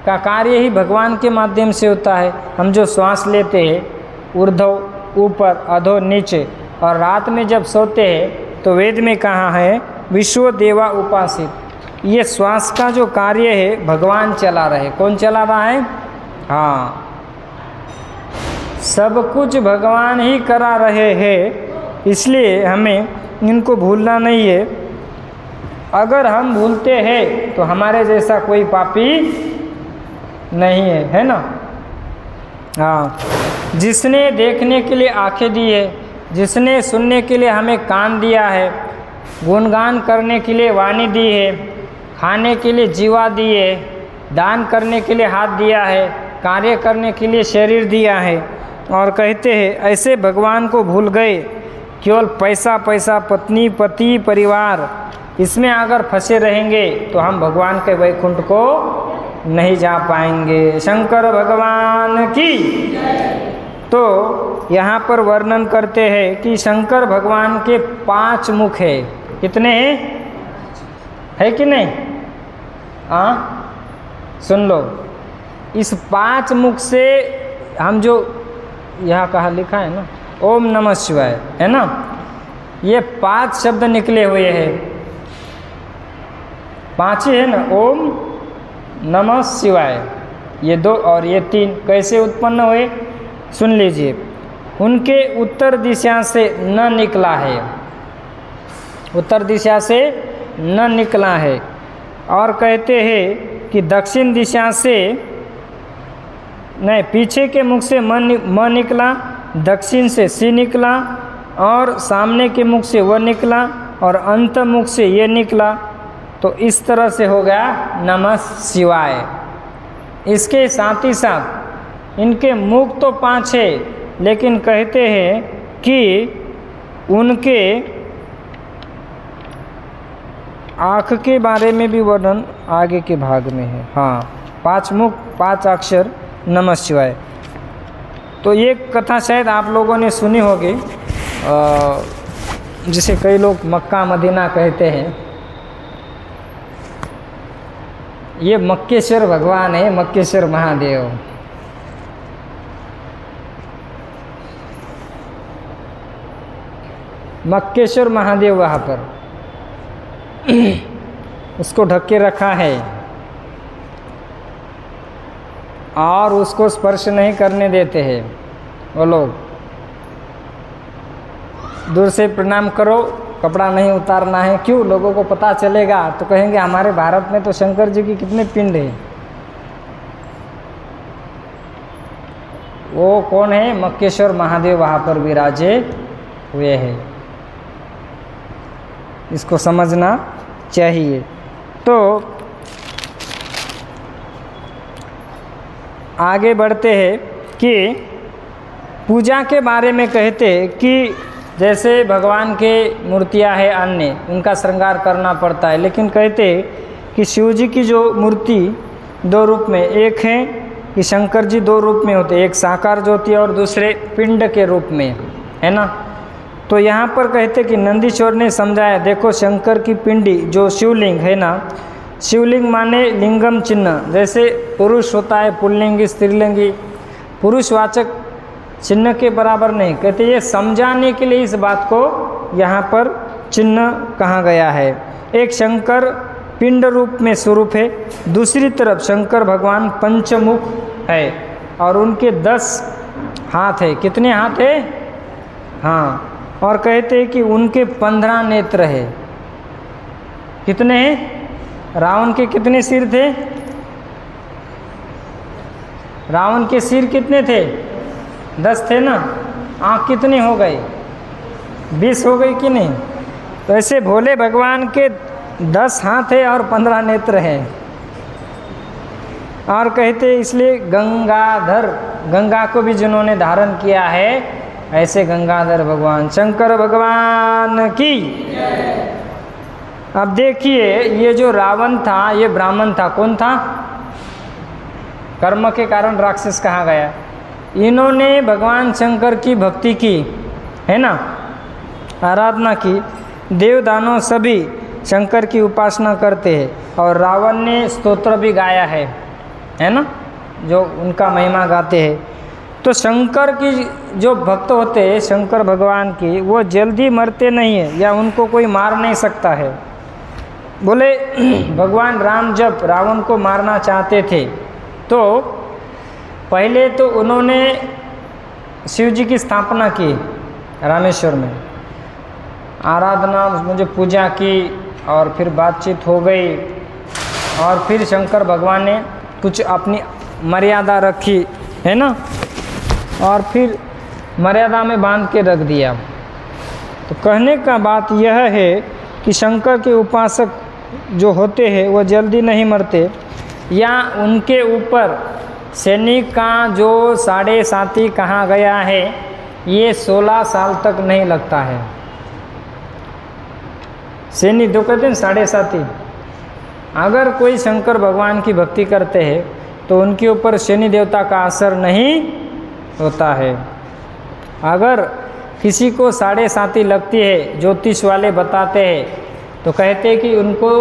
का कार्य ही भगवान के माध्यम से होता है। हम जो श्वास लेते हैं ऊर्ध्व ऊपर, अधो नीचे, और रात में जब सोते हैं तो वेद में कहा है विश्व देवा उपासित। ये श्वास का जो कार्य है भगवान चला रहे। कौन चला रहा है? हाँ, सब कुछ भगवान ही करा रहे हैं। इसलिए हमें इनको भूलना नहीं है। अगर हम भूलते हैं तो हमारे जैसा कोई पापी नहीं है ना। हाँ, जिसने देखने के लिए आंखें दी है, जिसने सुनने के लिए हमें कान दिया है, गुणगान करने के लिए वाणी दी है, खाने के लिए जीवा दी है, दान करने के लिए हाथ दिया है, कार्य करने के लिए शरीर दिया है, और कहते हैं ऐसे भगवान को भूल गए। केवल पैसा पैसा, पत्नी पति परिवार, इसमें अगर फंसे रहेंगे तो हम भगवान के वैकुंठ को नहीं जा पाएंगे। शंकर भगवान की। तो यहाँ पर वर्णन करते हैं कि शंकर भगवान के 5 मुख है। कितने हैं? है कि नहीं? सुन लो, इस 5 मुख से हम जो यहाँ कहाँ लिखा है ना, ओम नमः शिवाय, है ना, ये 5 शब्द निकले हुए हैं, 5 ही है ना, ओम नमः शिवाय, ये 2 और ये 3 कैसे उत्पन्न हुए सुन लीजिए। उनके उत्तर दिशा से न निकला है, उत्तर दिशा से न निकला है, और कहते हैं कि दक्षिण दिशा से नहीं, पीछे के मुख से म निकला, दक्षिण से सी निकला, और सामने के मुख से व निकला, और अंत मुख से ये निकला, तो इस तरह से हो गया नमः शिवाय। इसके साथ ही साथ इनके मुख तो 5 है, लेकिन कहते हैं कि उनके आँख के बारे में भी वर्णन आगे के भाग में है। हाँ, 5 मुख 5 अक्षर नमः शिवाय। तो ये कथा शायद आप लोगों ने सुनी होगी, जिसे कई लोग मक्का मदीना कहते हैं। ये मक्केश्वर भगवान है, मक्केश्वर महादेव। मक्केश्वर महादेव वहाँ पर उसको ढक के रखा है और उसको स्पर्श नहीं करने देते हैं वो लोग। दूर से प्रणाम करो, कपड़ा नहीं उतारना है। क्यों? लोगों को पता चलेगा तो कहेंगे हमारे भारत में तो शंकर जी की कितने पिंड हैं। वो कौन है? मक्केश्वर महादेव वहाँ पर विराजे हुए हैं। इसको समझना चाहिए। तो आगे बढ़ते हैं कि पूजा के बारे में कहते हैं कि जैसे भगवान के मूर्तियां हैं अन्य, उनका श्रृंगार करना पड़ता है, लेकिन कहते हैं कि शिव जी की जो मूर्ति 2 रूप में, एक है कि शंकर जी 2 रूप में होते, एक साकार ज्योति और दूसरे पिंड के रूप में, है ना। तो यहाँ पर कहते कि नंदीश्वर ने समझाया, देखो शंकर की पिंडी जो शिवलिंग है ना, शिवलिंग माने लिंगम चिन्ह, जैसे पुरुष होता है पुल्लिंगी स्त्रीलिंगी, पुरुषवाचक चिन्ह के बराबर नहीं। कहते ये समझाने के लिए इस बात को यहाँ पर चिन्ह कहा गया है। एक शंकर पिंड रूप में स्वरूप है, दूसरी तरफ शंकर भगवान पंचमुख है और उनके 10 हाथ है। कितने हाथ है? हाँ। और कहते हैं कि उनके 15 नेत्र है। कितने हैं? रावण के कितने सिर थे? रावण के सिर कितने थे? 10 थे ना। आँख कितनी हो गई? 20 हो गई कि नहीं? तो ऐसे भोले भगवान के 10 हाथ है और 15 नेत्र हैं। और कहते इसलिए गंगाधर, गंगा को भी जिन्होंने धारण किया है, ऐसे गंगाधर भगवान शंकर भगवान की। अब देखिए, ये जो रावण था ये ब्राह्मण था। कौन था? कर्म के कारण राक्षस कहा गया। इन्होंने भगवान शंकर की भक्ति की, है ना, आराधना की। देव दानव सभी शंकर की उपासना करते हैं और रावण ने स्तोत्र भी गाया है ना, जो उनका महिमा गाते हैं। तो शंकर की जो भक्त होते हैं शंकर भगवान की, वो जल्दी मरते नहीं है या उनको कोई मार नहीं सकता है। बोले भगवान राम जब रावण को मारना चाहते थे तो पहले तो उन्होंने शिव जी की स्थापना की रामेश्वर में, आराधना मुझे पूजा की और फिर बातचीत हो गई और फिर शंकर भगवान ने कुछ अपनी मर्यादा रखी, है ना, और फिर मर्यादा में बांध के रख दिया। तो कहने का बात यह है कि शंकर के उपासक जो होते हैं वो जल्दी नहीं मरते, या उनके ऊपर सैनिक का जो 7.5 कहा गया है ये 16 साल तक नहीं लगता है। सैनिक जो कहते हैं 7.5, अगर कोई शंकर भगवान की भक्ति करते हैं तो उनके ऊपर शनि देवता का असर नहीं होता है। अगर किसी को 7.5 लगती है, ज्योतिष वाले बताते हैं, तो कहते हैं कि उनको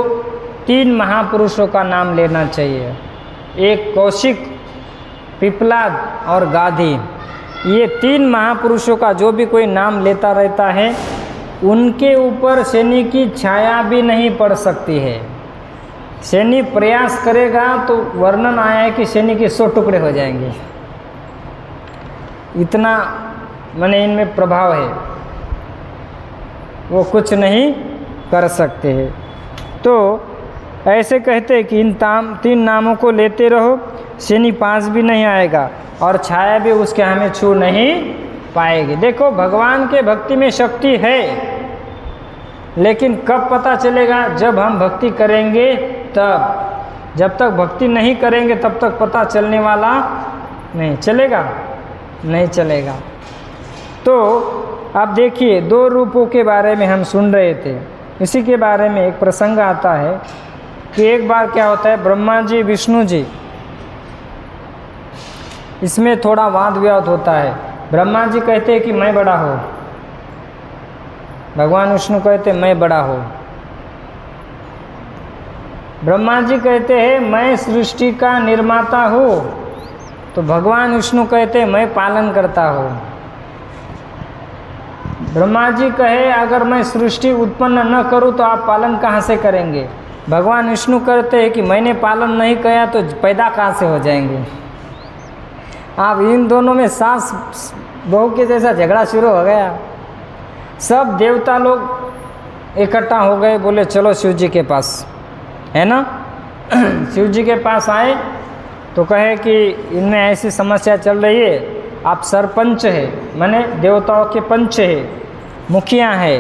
3 महापुरुषों का नाम लेना चाहिए। एक कौशिक, पिपलाद और गाधी, ये 3 महापुरुषों का जो भी कोई नाम लेता रहता है उनके ऊपर शनि की छाया भी नहीं पड़ सकती है। शनि प्रयास करेगा तो वर्णन आया है कि शनि के 100 टुकड़े हो जाएंगे, इतना माने इनमें प्रभाव है, वो कुछ नहीं कर सकते हैं। तो ऐसे कहते हैं कि इन 3 नामों को लेते रहो, शनि 5 भी नहीं आएगा और छाया भी उसके हमें छू नहीं पाएगी। देखो भगवान के भक्ति में शक्ति है, लेकिन कब पता चलेगा? जब हम भक्ति करेंगे तब। जब तक भक्ति नहीं करेंगे तब तक पता चलने वाला नहीं। चलेगा? नहीं चलेगा। तो आप देखिए 2 रूपों के बारे में हम सुन रहे थे, इसी के बारे में एक प्रसंग आता है कि एक बार क्या होता है, ब्रह्मा जी विष्णु जी, इसमें थोड़ा वाद विवाद होता है। ब्रह्मा जी कहते हैं कि मैं बड़ा हो, भगवान विष्णु कहते हैं मैं बड़ा हो। ब्रह्मा जी कहते हैं मैं सृष्टि का निर्माता हूँ, तो भगवान विष्णु कहते हैं मैं पालन करता हूँ। ब्रह्मा जी कहे अगर मैं सृष्टि उत्पन्न न करूँ तो आप पालन कहाँ से करेंगे? भगवान विष्णु कहते हैं कि मैंने पालन नहीं किया तो पैदा कहाँ से हो जाएंगे? आप इन दोनों में सास बहू के जैसा झगड़ा शुरू हो गया। सब देवता लोग इकट्ठा हो गए, बोले चलो शिव जी के पास, है ना। शिव जी के पास आए तो कहे कि इनमें ऐसी समस्या चल रही है, आप सरपंच है, माने देवताओं के पंच है, मुखिया है,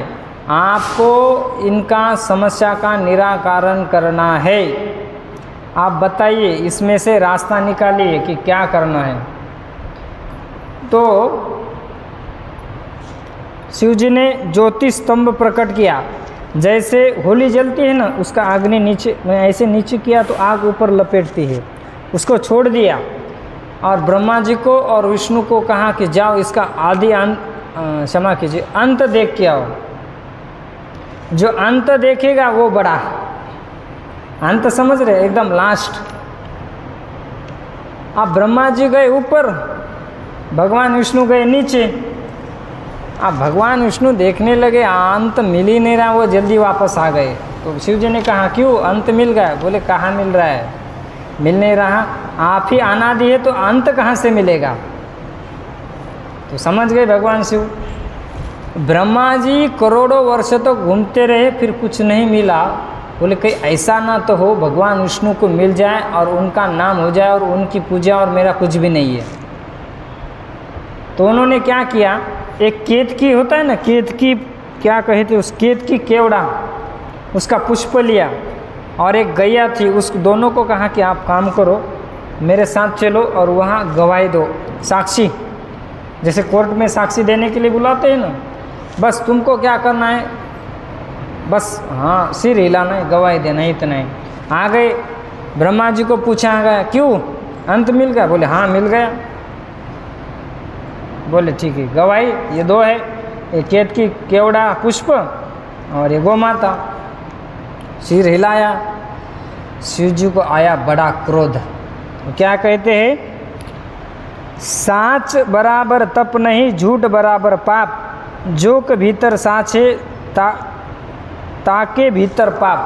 आपको इनका समस्या का निराकरण करना है। आप बताइए, इसमें से रास्ता निकालिए कि क्या करना है। तो शिव जी ने ज्योति स्तंभ प्रकट किया, जैसे होली जलती है ना, उसका अग्नि नीचे ऐसे नीचे किया तो आग ऊपर लपेटती है, उसको छोड़ दिया और ब्रह्मा जी को और विष्णु को कहा कि जाओ इसका आदि अंत, क्षमा कीजिए, अंत देख के आओ। जो अंत देखेगा वो बड़ा, अंत समझ रहे, एकदम लास्ट। अब ब्रह्मा जी गए ऊपर, भगवान विष्णु गए नीचे। अब भगवान विष्णु देखने लगे अंत मिल ही नहीं रहा, वो जल्दी वापस आ गए। तो शिव जी ने कहा क्यों, अंत मिल गया? बोले कहाँ मिल रहा है, मिल नहीं रहा, आप ही अनादि है तो अंत कहाँ से मिलेगा? तो समझ गए भगवान शिव। ब्रह्मा जी करोड़ों वर्ष तक घूमते रहे, फिर कुछ नहीं मिला। बोले कहीं ऐसा ना तो हो भगवान विष्णु को मिल जाए और उनका नाम हो जाए और उनकी पूजा और मेरा कुछ भी नहीं है। तो उन्होंने क्या किया, एक केतकी होता है ना, केतकी क्या कहते, उस केतकी केवड़ा, उसका पुष्प लिया और एक गैया थी, उस दोनों को कहा कि आप काम करो, मेरे साथ चलो और वहाँ गवाही दो, साक्षी, जैसे कोर्ट में साक्षी देने के लिए बुलाते हैं ना, बस तुमको क्या करना है, बस हाँ सिर हिलाना है, गवाही देना है, इतना ही। आ गए, ब्रह्मा जी को पूछा गया क्यों, अंत मिल गया? बोले हाँ मिल गया। बोले ठीक है, गवाही ये 2 है, एक केत की केवड़ा पुष्प और ये गौ माता। सिर हिलाया, शिव जी को आया बड़ा क्रोध। तो क्या कहते हैं, साच बराबर तप नहीं, झूठ बराबर पाप, जो के भीतर साच है ताके भीतर पाप।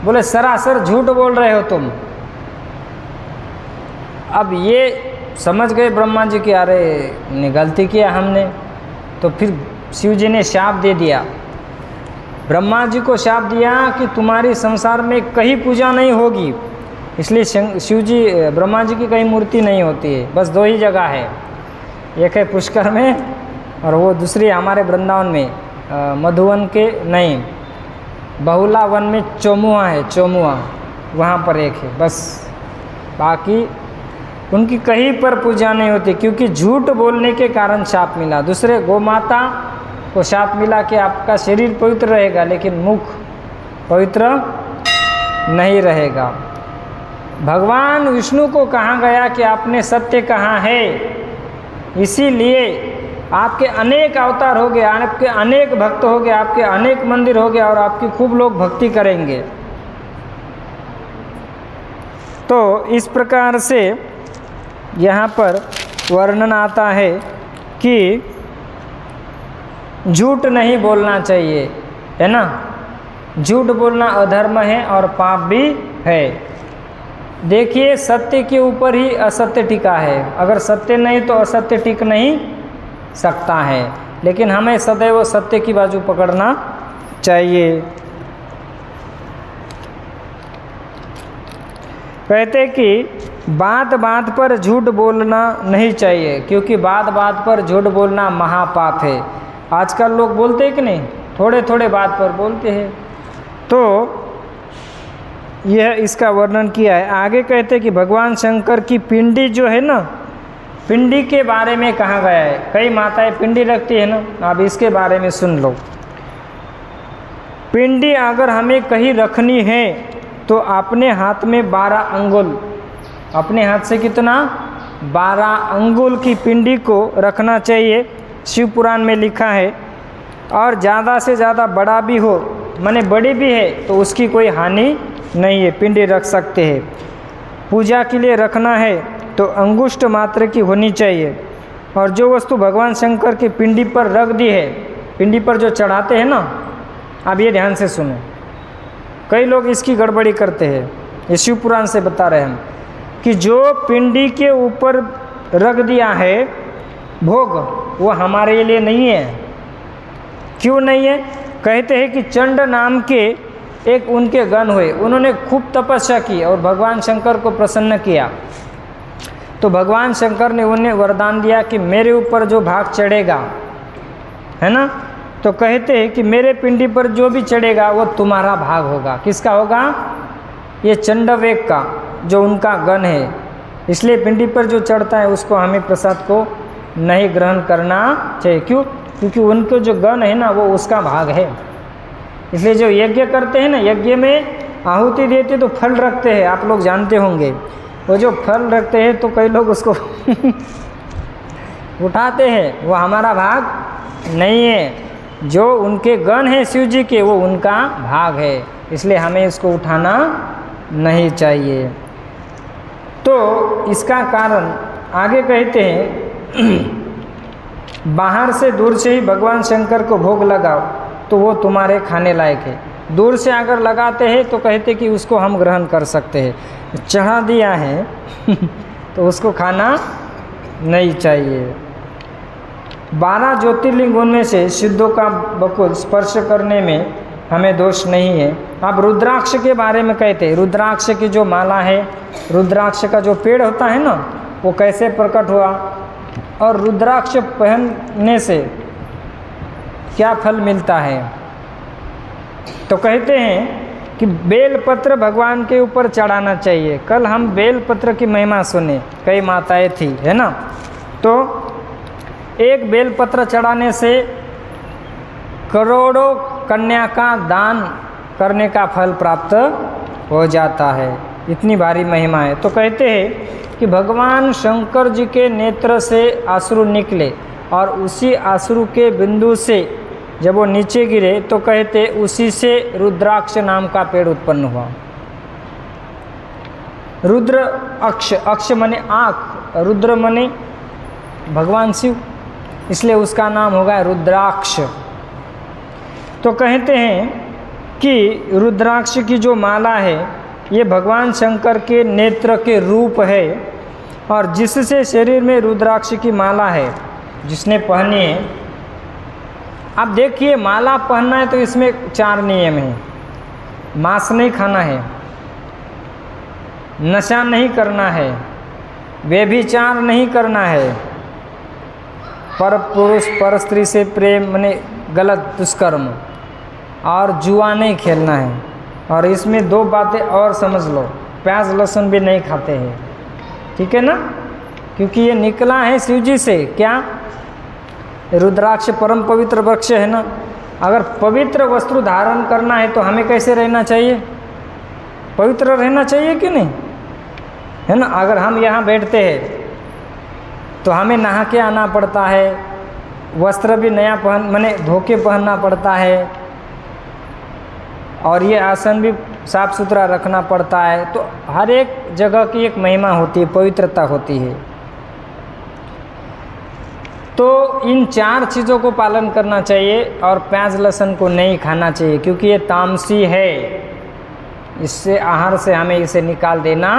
बोले सरासर झूठ बोल रहे हो तुम। अब ये समझ गए ब्रह्मा जी कि अरे ने गलती किया हमने। तो फिर शिव जी ने शाप दे दिया, ब्रह्मा जी को शाप दिया कि तुम्हारी संसार में कहीं पूजा नहीं होगी। इसलिए शिव जी, ब्रह्मा जी की कहीं मूर्ति नहीं होती है, बस 2 ही जगह है, एक है पुष्कर में और वो दूसरी हमारे वृंदावन में, मधुवन के नहीं, बहुला वन में चोमुआ है, चोमुआ वहाँ पर एक है बस, बाकी उनकी कहीं पर पूजा नहीं होती, क्योंकि झूठ बोलने के कारण शाप मिला। दूसरे गौ माता को शाप मिला कि आपका शरीर पवित्र रहेगा लेकिन मुख पवित्र नहीं रहेगा। भगवान विष्णु को कहा गया कि आपने सत्य कहा है, इसीलिए आपके अनेक अवतार हो गए, आपके अनेक भक्त हो गए, आपके अनेक मंदिर हो गए और आपकी खूब लोग भक्ति करेंगे। तो इस प्रकार से यहाँ पर वर्णन आता है कि झूठ नहीं बोलना चाहिए, है ना। झूठ बोलना अधर्म है और पाप भी है। देखिए, सत्य के ऊपर ही असत्य टिका है, अगर सत्य नहीं तो असत्य टिक नहीं सकता है, लेकिन हमें सदैव सत्य की बाजू पकड़ना चाहिए। कहते कि बात बात पर झूठ बोलना नहीं चाहिए, क्योंकि बात बात पर झूठ बोलना महापाप है। आजकल लोग बोलते हैं कि नहीं, थोड़े थोड़े बात पर बोलते हैं। तो यह इसका वर्णन किया है। आगे कहते हैं कि भगवान शंकर की पिंडी जो है ना, पिंडी के बारे में कहा गया है। कई माताएं पिंडी रखती है ना, अब इसके बारे में सुन लो। पिंडी अगर हमें कहीं रखनी है तो अपने हाथ में 12 अंगुल, अपने हाथ से कितना 12 अंगुल की पिंडी को रखना चाहिए, शिव पुराण में लिखा है। और ज़्यादा से ज़्यादा बड़ा भी हो, माने बड़ी भी है तो उसकी कोई हानि नहीं है, पिंडी रख सकते हैं। पूजा के लिए रखना है तो अंगुष्ठ मात्र की होनी चाहिए। और जो वस्तु भगवान शंकर की पिंडी पर रख दी है, पिंडी पर जो चढ़ाते हैं ना, अब ये ध्यान से सुनो, कई लोग इसकी गड़बड़ी करते हैं। ये शिव पुराण से बता रहे हैं हम कि जो पिंडी के ऊपर रख दिया है भोग, वो हमारे लिए नहीं है। क्यों नहीं है? कहते हैं कि चंड नाम के एक उनके गण हुए, उन्होंने खूब तपस्या की और भगवान शंकर को प्रसन्न किया। तो भगवान शंकर ने उन्हें वरदान दिया कि मेरे ऊपर जो भाग चढ़ेगा, है ना, तो कहते हैं कि मेरे पिंडी पर जो भी चढ़ेगा वो तुम्हारा भाग होगा। किसका होगा? ये चंडवेग का, जो उनका गण है। इसलिए पिंडी पर जो चढ़ता है उसको हमें प्रसाद को नहीं ग्रहण करना चाहिए। क्यों? क्योंकि उनको जो गण है ना, वो उसका भाग है। इसलिए जो यज्ञ करते हैं ना, यज्ञ में आहुति देते तो फल रखते हैं, आप लोग जानते होंगे। वो जो फल रखते हैं तो कई लोग उसको उठाते हैं, वो हमारा भाग नहीं है। जो उनके गण हैं शिव जी के, वो उनका भाग है, इसलिए हमें इसको उठाना नहीं चाहिए। तो इसका कारण आगे कहते हैं बाहर से दूर से ही भगवान शंकर को भोग लगाओ तो वो तुम्हारे खाने लायक है। दूर से अगर लगाते हैं तो कहते कि उसको हम ग्रहण कर सकते हैं। चढ़ा दिया है तो उसको खाना नहीं चाहिए। 12 ज्योतिर्लिंग उनमें से सिद्धों का बकुल स्पर्श करने में हमें दोष नहीं है। अब रुद्राक्ष के बारे में कहते हैं, रुद्राक्ष की जो माला है, रुद्राक्ष का जो पेड़ होता है ना, वो कैसे प्रकट हुआ और रुद्राक्ष पहनने से क्या फल मिलता है। तो कहते हैं कि बेलपत्र भगवान के ऊपर चढ़ाना चाहिए। कल हम बेलपत्र की महिमा सुने, कई माताएं थी, है ना। तो एक बेलपत्र चढ़ाने से करोड़ों कन्या का दान करने का फल प्राप्त हो जाता है। इतनी भारी महिमा है। तो कहते हैं कि भगवान शंकर जी के नेत्र से अश्रु निकले और उसी अश्रु के बिंदु से जब वो नीचे गिरे तो कहते उसी से रुद्राक्ष नाम का पेड़ उत्पन्न हुआ। रुद्र अक्ष, अक्ष मने आँख, रुद्र मने भगवान शिव, इसलिए उसका नाम होगा रुद्राक्ष। तो कहते हैं कि रुद्राक्ष की जो माला है ये भगवान शंकर के नेत्र के रूप है, और जिससे शरीर में रुद्राक्ष की माला है जिसने पहनी है। अब देखिए, माला पहनना है तो इसमें 4 नियम हैं। मांस नहीं खाना है, नशा नहीं करना है, व्यभिचार नहीं करना है, पर पुरुष पर स्त्री से प्रेम माने गलत दुष्कर्म, और जुआ नहीं खेलना है। और इसमें 2 बातें और समझ लो, प्याज लहसुन भी नहीं खाते हैं, ठीक है ना, क्योंकि ये निकला है शिव जी से। क्या? रुद्राक्ष परम पवित्र वृक्ष है ना। अगर पवित्र वस्त्र धारण करना है तो हमें कैसे रहना चाहिए? पवित्र रहना चाहिए कि नहीं, है ना। अगर हम यहाँ बैठते हैं तो हमें नहा के आना पड़ता है, वस्त्र भी नया पहन माने धो के पहनना पड़ता है, और ये आसन भी साफ सुथरा रखना पड़ता है। तो हर एक जगह की एक महिमा होती है, पवित्रता होती है। तो इन 4 चीज़ों को पालन करना चाहिए और प्याज लहसुन को नहीं खाना चाहिए, क्योंकि ये तामसी है। इससे आहार से हमें इसे निकाल देना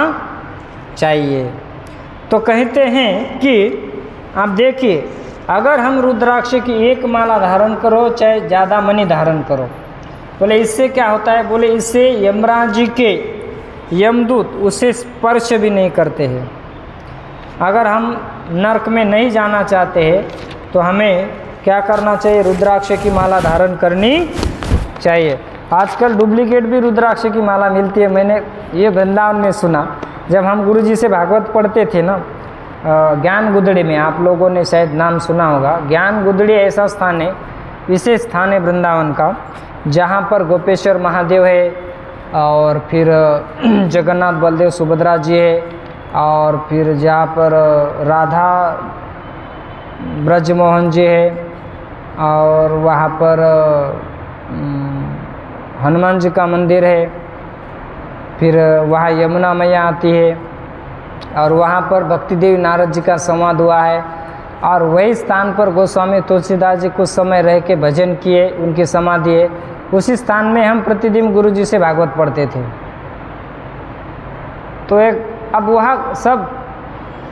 चाहिए। तो कहते हैं कि आप देखिए, अगर हम रुद्राक्ष की 1 माला धारण करो, चाहे ज़्यादा मणि धारण करो, बोले इससे क्या होता है? बोले इससे यमराज जी के यमदूत उसे स्पर्श भी नहीं करते हैं। अगर हम नरक में नहीं जाना चाहते हैं तो हमें क्या करना चाहिए? रुद्राक्ष की माला धारण करनी चाहिए। आजकल डुप्लीकेट भी रुद्राक्ष की माला मिलती है। मैंने ये वृंदावन में सुना, जब हम गुरुजी से भागवत पढ़ते थे ना, ज्ञान गुदड़ी में, आप लोगों ने शायद नाम सुना होगा। ज्ञान गुदड़ी ऐसा स्थान है, विशेष स्थान है वृंदावन का, जहाँ पर गोपेश्वर महादेव है और फिर जगन्नाथ बलदेव सुभद्रा जी है, और फिर जहाँ पर राधा ब्रजमोहन जी है, और वहाँ पर हनुमान जी का मंदिर है। फिर वहाँ यमुना मैया आती है, और वहाँ पर भक्ति देवी नारद जी का संवाद हुआ है। और वही स्थान पर गोस्वामी तुलसीदास जी कुछ समय रह के भजन किए, उनकी समाधि है। उसी स्थान में हम प्रतिदिन गुरु जी से भागवत पढ़ते थे। तो एक अब वहाँ सब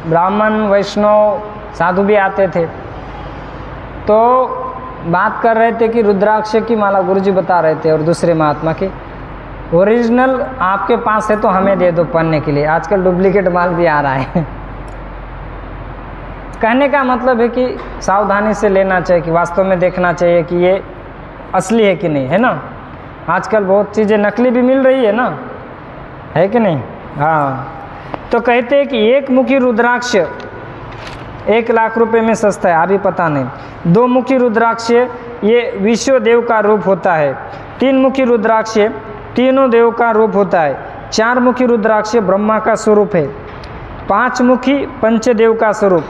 ब्राह्मण वैष्णव साधु भी आते थे। तो बात कर रहे थे कि रुद्राक्ष की माला गुरुजी बता रहे थे, और दूसरे महात्मा की ओरिजिनल आपके पास है तो हमें दे दो पढ़ने के लिए। आजकल डुप्लीकेट माल भी आ रहा है। कहने का मतलब है कि सावधानी से लेना चाहिए, कि वास्तव में देखना चाहिए कि ये असली है कि नहीं, है ना। आजकल बहुत चीज़ें नकली भी मिल रही है ना, है कि नहीं। हाँ, तो कहते हैं कि 1 मुखी रुद्राक्ष 1 लाख रुपए में सस्ता है, अभी पता नहीं। 2 मुखी रुद्राक्ष ये विश्व देव का रूप होता है। 3 मुखी रुद्राक्ष तीनों देव का रूप होता है। 4 मुखी रुद्राक्ष ब्रह्मा का स्वरूप है। 5 मुखी पंचदेव का स्वरूप।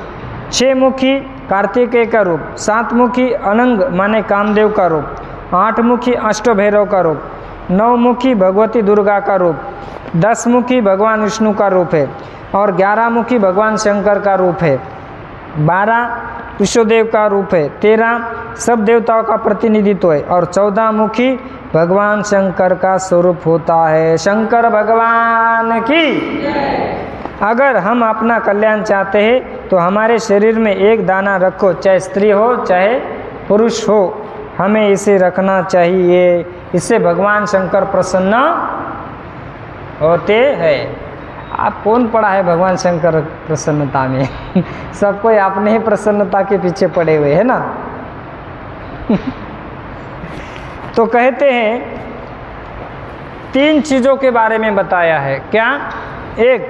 6 मुखी कार्तिकेय का रूप। 7 मुखी अनंग माने कामदेव का रूप। 8 मुखी अष्टभैरव का रूप। 9 मुखी भगवती दुर्गा का रूप। 10 मुखी भगवान विष्णु का रूप है, और 11 मुखी भगवान शंकर का रूप है। 12 विश्वदेव का रूप है। 13 सब देवताओं का प्रतिनिधित्व है, और 14 मुखी भगवान शंकर का स्वरूप होता है। शंकर भगवान की। अगर हम अपना कल्याण चाहते हैं तो हमारे शरीर में एक दाना रखो, चाहे स्त्री हो चाहे पुरुष हो, हमें इसे रखना चाहिए। इससे भगवान शंकर प्रसन्न होते हैं। आप कौन पड़ा है भगवान शंकर प्रसन्नता में? सब कोई अपने ही प्रसन्नता के पीछे पड़े हुए है ना। तो कहते हैं 3 चीज़ों के बारे में बताया है। क्या? एक,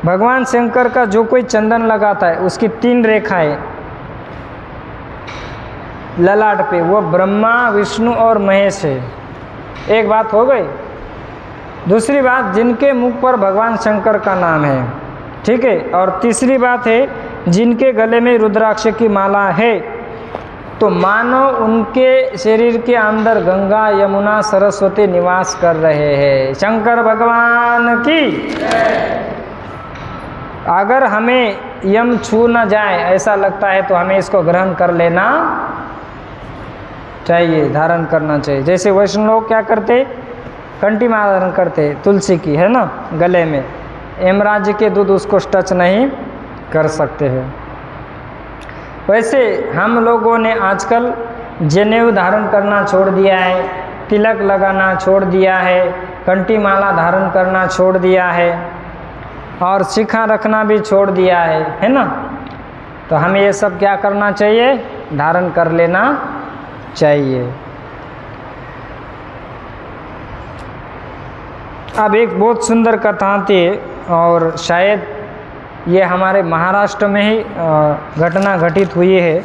भगवान शंकर का जो कोई चंदन लगाता है उसकी 3 रेखाएं ललाट पे, वो ब्रह्मा विष्णु और महेश है। एक बात हो गई। दूसरी बात, जिनके मुख पर भगवान शंकर का नाम है, ठीक है। और तीसरी बात है, जिनके गले में रुद्राक्ष की माला है, तो मानो उनके शरीर के अंदर गंगा यमुना सरस्वती निवास कर रहे हैं। शंकर भगवान की। अगर हमें यम छू न जाए ऐसा लगता है तो हमें इसको ग्रहण कर लेना चाहिए, धारण करना चाहिए। जैसे वैष्णव लोग क्या करते, कंठी माला धारण करते तुलसी की, है ना, गले में। यमराज के दूध उसको टच नहीं कर सकते हैं। वैसे हम लोगों ने आजकल जनेऊ धारण करना छोड़ दिया है, तिलक लगाना छोड़ दिया है, कंठी माला धारण करना छोड़ दिया है, और शिखा रखना भी छोड़ दिया है ना। तो हमें ये सब क्या करना चाहिए? धारण कर लेना चाहिए। अब एक बहुत सुंदर कथा थी, और शायद ये हमारे महाराष्ट्र में ही घटना घटित हुई है।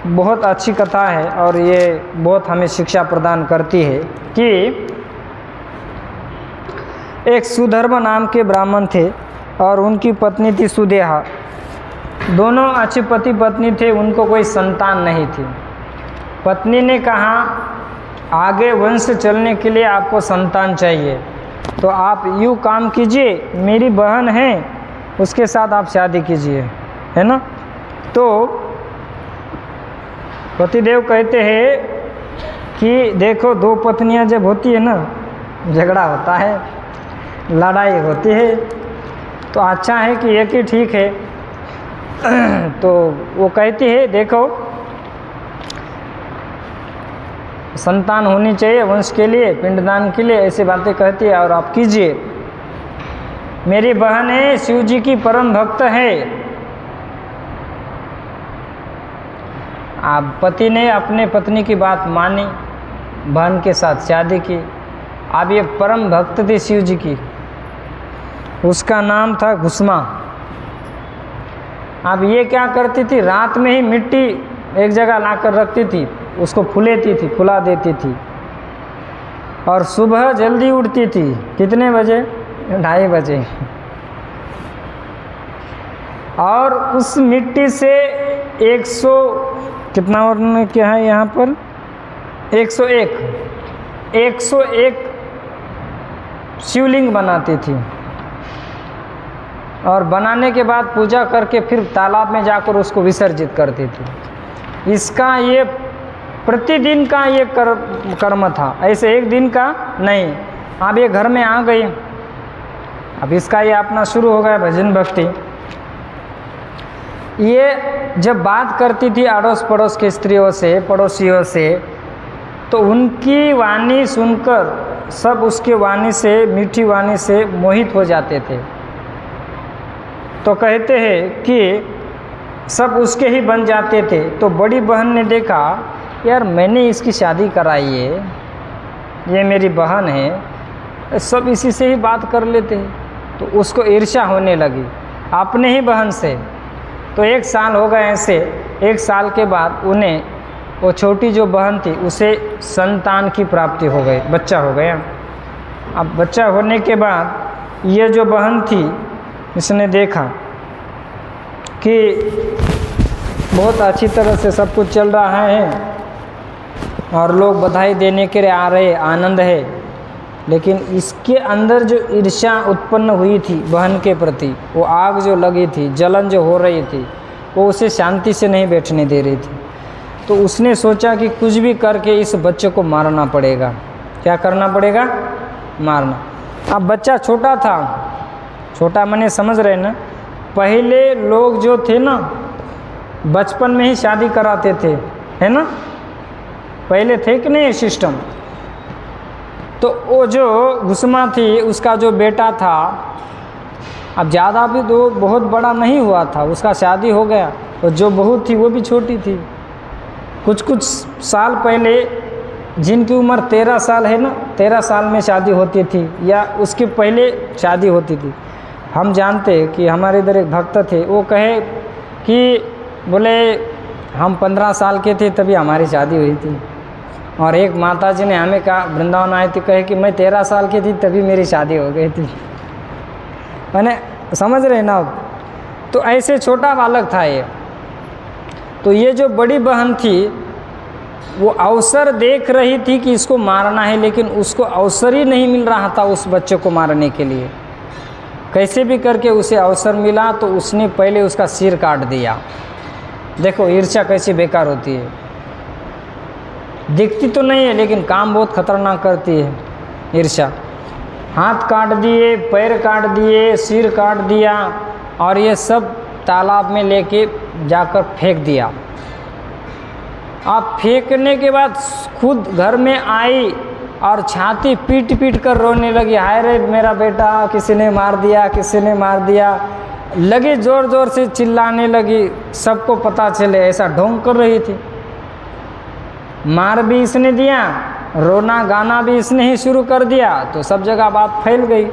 बहुत अच्छी कथा है, और ये बहुत हमें शिक्षा प्रदान करती है कि एक सुधर्म नाम के ब्राह्मण थे, और उनकी पत्नी थी सुदेहा। दोनों अच्छे पति पत्नी थे, उनको कोई संतान नहीं थी। पत्नी ने कहा आगे वंश चलने के लिए आपको संतान चाहिए, तो आप यूँ काम कीजिए, मेरी बहन है उसके साथ आप शादी कीजिए, है ना। तो पतिदेव कहते हैं कि देखो, दो पत्नियां जब होती है ना, झगड़ा होता है, लड़ाई होती है, तो अच्छा है कि एक ही ठीक है। तो वो कहती है देखो, संतान होनी चाहिए वंश के लिए, पिंडदान के लिए, ऐसी बातें कहती है और आप कीजिए। मेरी बहन है, शिव जी की परम भक्त है। आप पति ने अपने पत्नी की बात मानी, बहन के साथ शादी की। अब ये परम भक्त थी शिव जी की, उसका नाम था घुसमा। अब ये क्या करती थी, रात में ही मिट्टी एक जगह लाकर रखती थी, उसको फुलेती थी, फुला देती थी, और सुबह जल्दी उठती थी। कितने बजे? 2:30 बजे। और उस मिट्टी से 100 कितना और क्या है यहाँ पर, 101 शिवलिंग बनाती थी, और बनाने के बाद पूजा करके फिर तालाब में जाकर उसको विसर्जित करती थी। इसका ये प्रतिदिन का ये कर्म था, ऐसे एक दिन का नहीं। अब ये घर में आ गई, अब इसका ये अपना शुरू हो गया भजन भक्ति। ये जब बात करती थी अड़ोस पड़ोस की स्त्रियों से, पड़ोसियों से, तो उनकी वाणी सुनकर सब उसके वाणी से, मीठी वाणी से मोहित हो जाते थे। तो कहते हैं कि सब उसके ही बन जाते थे। तो बड़ी बहन ने देखा, यार मैंने इसकी शादी कराई है, ये मेरी बहन है, सब इसी से ही बात कर लेते हैं। तो उसको ईर्ष्या होने लगी अपने ही बहन से। तो 1 साल हो गए ऐसे। 1 साल के बाद उन्हें, वो छोटी जो बहन थी, उसे संतान की प्राप्ति हो गई, बच्चा हो गया। अब बच्चा होने के बाद ये जो बहन थी, इसने देखा कि बहुत अच्छी तरह से सब कुछ चल रहा है और लोग बधाई देने के लिए आ रहे, आनंद है, लेकिन इसके अंदर जो ईर्ष्या उत्पन्न हुई थी बहन के प्रति, वो आग जो लगी थी, जलन जो हो रही थी, वो उसे शांति से नहीं बैठने दे रही थी। तो उसने सोचा कि कुछ भी करके इस बच्चे को मारना पड़ेगा। क्या करना पड़ेगा? मारना। अब बच्चा छोटा था, छोटा मैंने समझ रहे ना, पहले लोग जो थे ना बचपन में ही शादी कराते थे, है ना, पहले थे कि नहीं सिस्टम। तो वो जो घुसमा थी, उसका जो बेटा था, अब ज़्यादा भी तो बहुत बड़ा नहीं हुआ था, उसका शादी हो गया, और जो बहू थी वो भी छोटी थी। कुछ साल पहले जिनकी उम्र 13 साल है ना, 13 साल में शादी होती थी, या उसके पहले शादी होती थी। हम जानते कि हमारे इधर एक भक्त थे, वो कहे कि बोले हम 15 साल के थे तभी हमारी शादी हुई थी। और एक माता जी ने हमें कहा, वृंदावन आए थे, कहे कि मैं 13 साल की थी तभी मेरी शादी हो गई थी। मैंने समझ रहे ना। तो ऐसे छोटा बालक था ये। तो ये जो बड़ी बहन थी, वो अवसर देख रही थी कि इसको मारना है, लेकिन उसको अवसर ही नहीं मिल रहा था उस बच्चे को मारने के लिए। कैसे भी करके उसे अवसर मिला तो उसने पहले उसका सिर काट दिया। देखो ईर्ष्या कैसी बेकार होती है, दिखती तो नहीं है लेकिन काम बहुत खतरनाक करती है ईर्ष्या। हाथ काट दिए, पैर काट दिए, सिर काट दिया, और ये सब तालाब में लेके जाकर फेंक दिया। अब फेंकने के बाद खुद घर में आई और छाती पीट पीट कर रोने लगी, हाय रे मेरा बेटा, किसी ने मार दिया, किसी ने मार दिया। लगी ज़ोर ज़ोर से चिल्लाने लगी, सबको पता चले, ऐसा ढोंग कर रही थी। मार भी इसने दिया, रोना गाना भी इसने ही शुरू कर दिया, तो सब जगह बात फैल गई।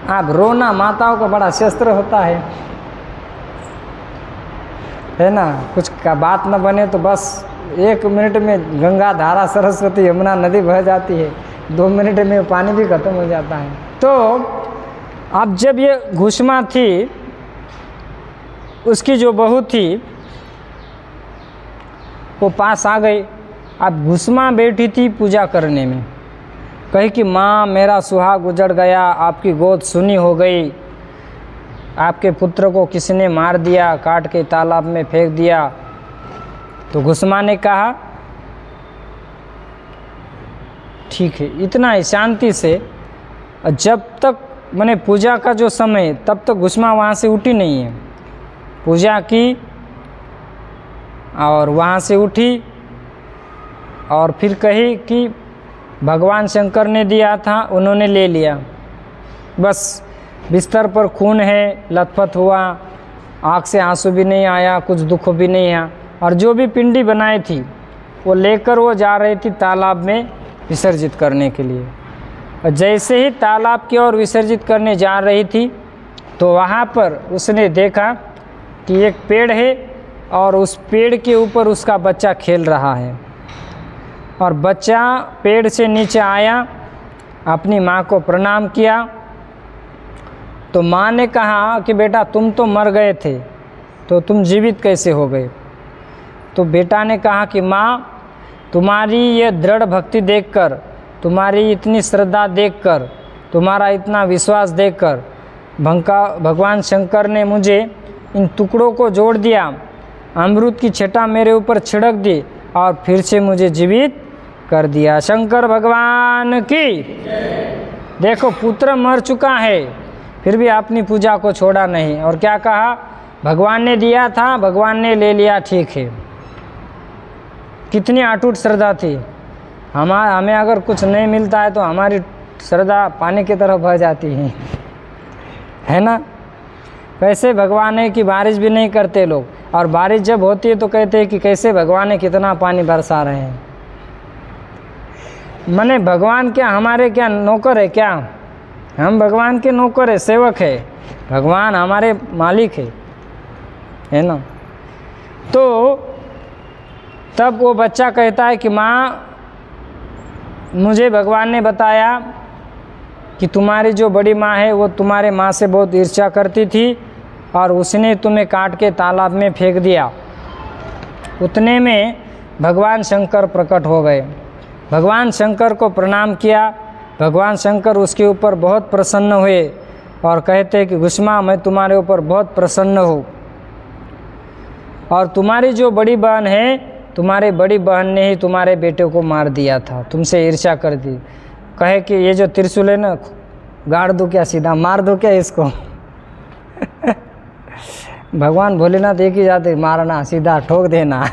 अब रोना माताओं का बड़ा शस्त्र होता है ना। कुछ का बात न बने तो बस 1 मिनट में गंगा धारा, सरस्वती, यमुना नदी बह जाती है, 2 मिनट में पानी भी खत्म हो जाता है। तो अब जब ये घुसमा थी, उसकी जो बहू थी वो पास आ गई। अब गुस्मा बैठी थी पूजा करने में, कही कि माँ मेरा सुहाग उजड़ गया, आपकी गोद सुनी हो गई, आपके पुत्र को किसी ने मार दिया, काट के तालाब में फेंक दिया। तो गुस्मा ने कहा ठीक है, इतना ही शांति से। जब तक मैंने पूजा का जो समय, तब तक गुस्मा वहाँ से उठी नहीं है। पूजा की और वहाँ से उठी और फिर कही कि भगवान शंकर ने दिया था, उन्होंने ले लिया। बस बिस्तर पर खून है, लथपथ हुआ, आँख से आंसू भी नहीं आया, कुछ दुख भी नहीं आया। और जो भी पिंडी बनाई थी वो लेकर वो जा रही थी तालाब में विसर्जित करने के लिए। और जैसे ही तालाब की ओर विसर्जित करने जा रही थी तो वहाँ पर उसने देखा कि एक पेड़ है और उस पेड़ के ऊपर उसका बच्चा खेल रहा है। और बच्चा पेड़ से नीचे आया, अपनी माँ को प्रणाम किया। तो माँ ने कहा कि बेटा तुम तो मर गए थे, तो तुम जीवित कैसे हो गए? तो बेटा ने कहा कि माँ तुम्हारी ये दृढ़ भक्ति देखकर, तुम्हारी इतनी श्रद्धा देखकर, तुम्हारा इतना विश्वास देखकर भगवान शंकर ने मुझे इन टुकड़ों को जोड़ दिया, अमृत की छटा मेरे ऊपर छिड़क दी और फिर से मुझे जीवित कर दिया। शंकर भगवान की। देखो पुत्र मर चुका है, फिर भी अपनी पूजा को छोड़ा नहीं। और क्या कहा? भगवान ने दिया था, भगवान ने ले लिया, ठीक है। कितनी अटूट श्रद्धा थी। हमें अगर कुछ नहीं मिलता है तो हमारी श्रद्धा पानी की तरफ बह जाती है ना। कैसे भगवान है कि बारिश भी नहीं करते लोग, और बारिश जब होती है तो कहते हैं कि कैसे भगवान है कितना पानी बरसा रहे हैं। माने भगवान क्या हमारे क्या नौकर है क्या? हम भगवान के नौकर है, सेवक है। भगवान हमारे मालिक है ना। तो तब वो बच्चा कहता है कि माँ मुझे भगवान ने बताया कि तुम्हारी जो बड़ी माँ है वो तुम्हारे माँ से बहुत ईर्ष्या करती थी और उसने तुम्हें काट के तालाब में फेंक दिया। उतने में भगवान शंकर प्रकट हो गए। भगवान शंकर को प्रणाम किया। भगवान शंकर उसके ऊपर बहुत प्रसन्न हुए और कहते कि गुस्मा मैं तुम्हारे ऊपर बहुत प्रसन्न हूँ, और तुम्हारी जो बड़ी बहन है, तुम्हारी बड़ी बहन ने ही तुम्हारे बेटे को मार दिया था, तुमसे ईर्ष्या कर दी। कहे कि ये जो त्रिशूल है ना, गाड़ दो क्या, सीधा मार दो क्या इसको? भगवान भोलेनाथ एक ही जाते, मारना, सीधा ठोक देना।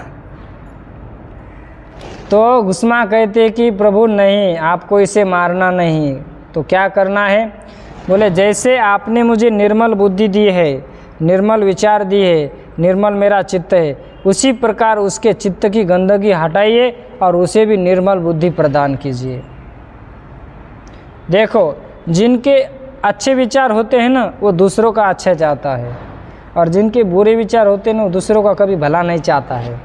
तो गुस्मा कहते कि प्रभु नहीं, आपको इसे मारना नहीं। तो क्या करना है? बोले जैसे आपने मुझे निर्मल बुद्धि दी है, निर्मल विचार दी है, निर्मल मेरा चित्त है, उसी प्रकार उसके चित्त की गंदगी हटाइए और उसे भी निर्मल बुद्धि प्रदान कीजिए। देखो जिनके अच्छे विचार होते हैं ना, वो दूसरों का अच्छा चाहता है, और जिनके बुरे विचार होते हैं ना, वो दूसरों का कभी भला नहीं चाहता है।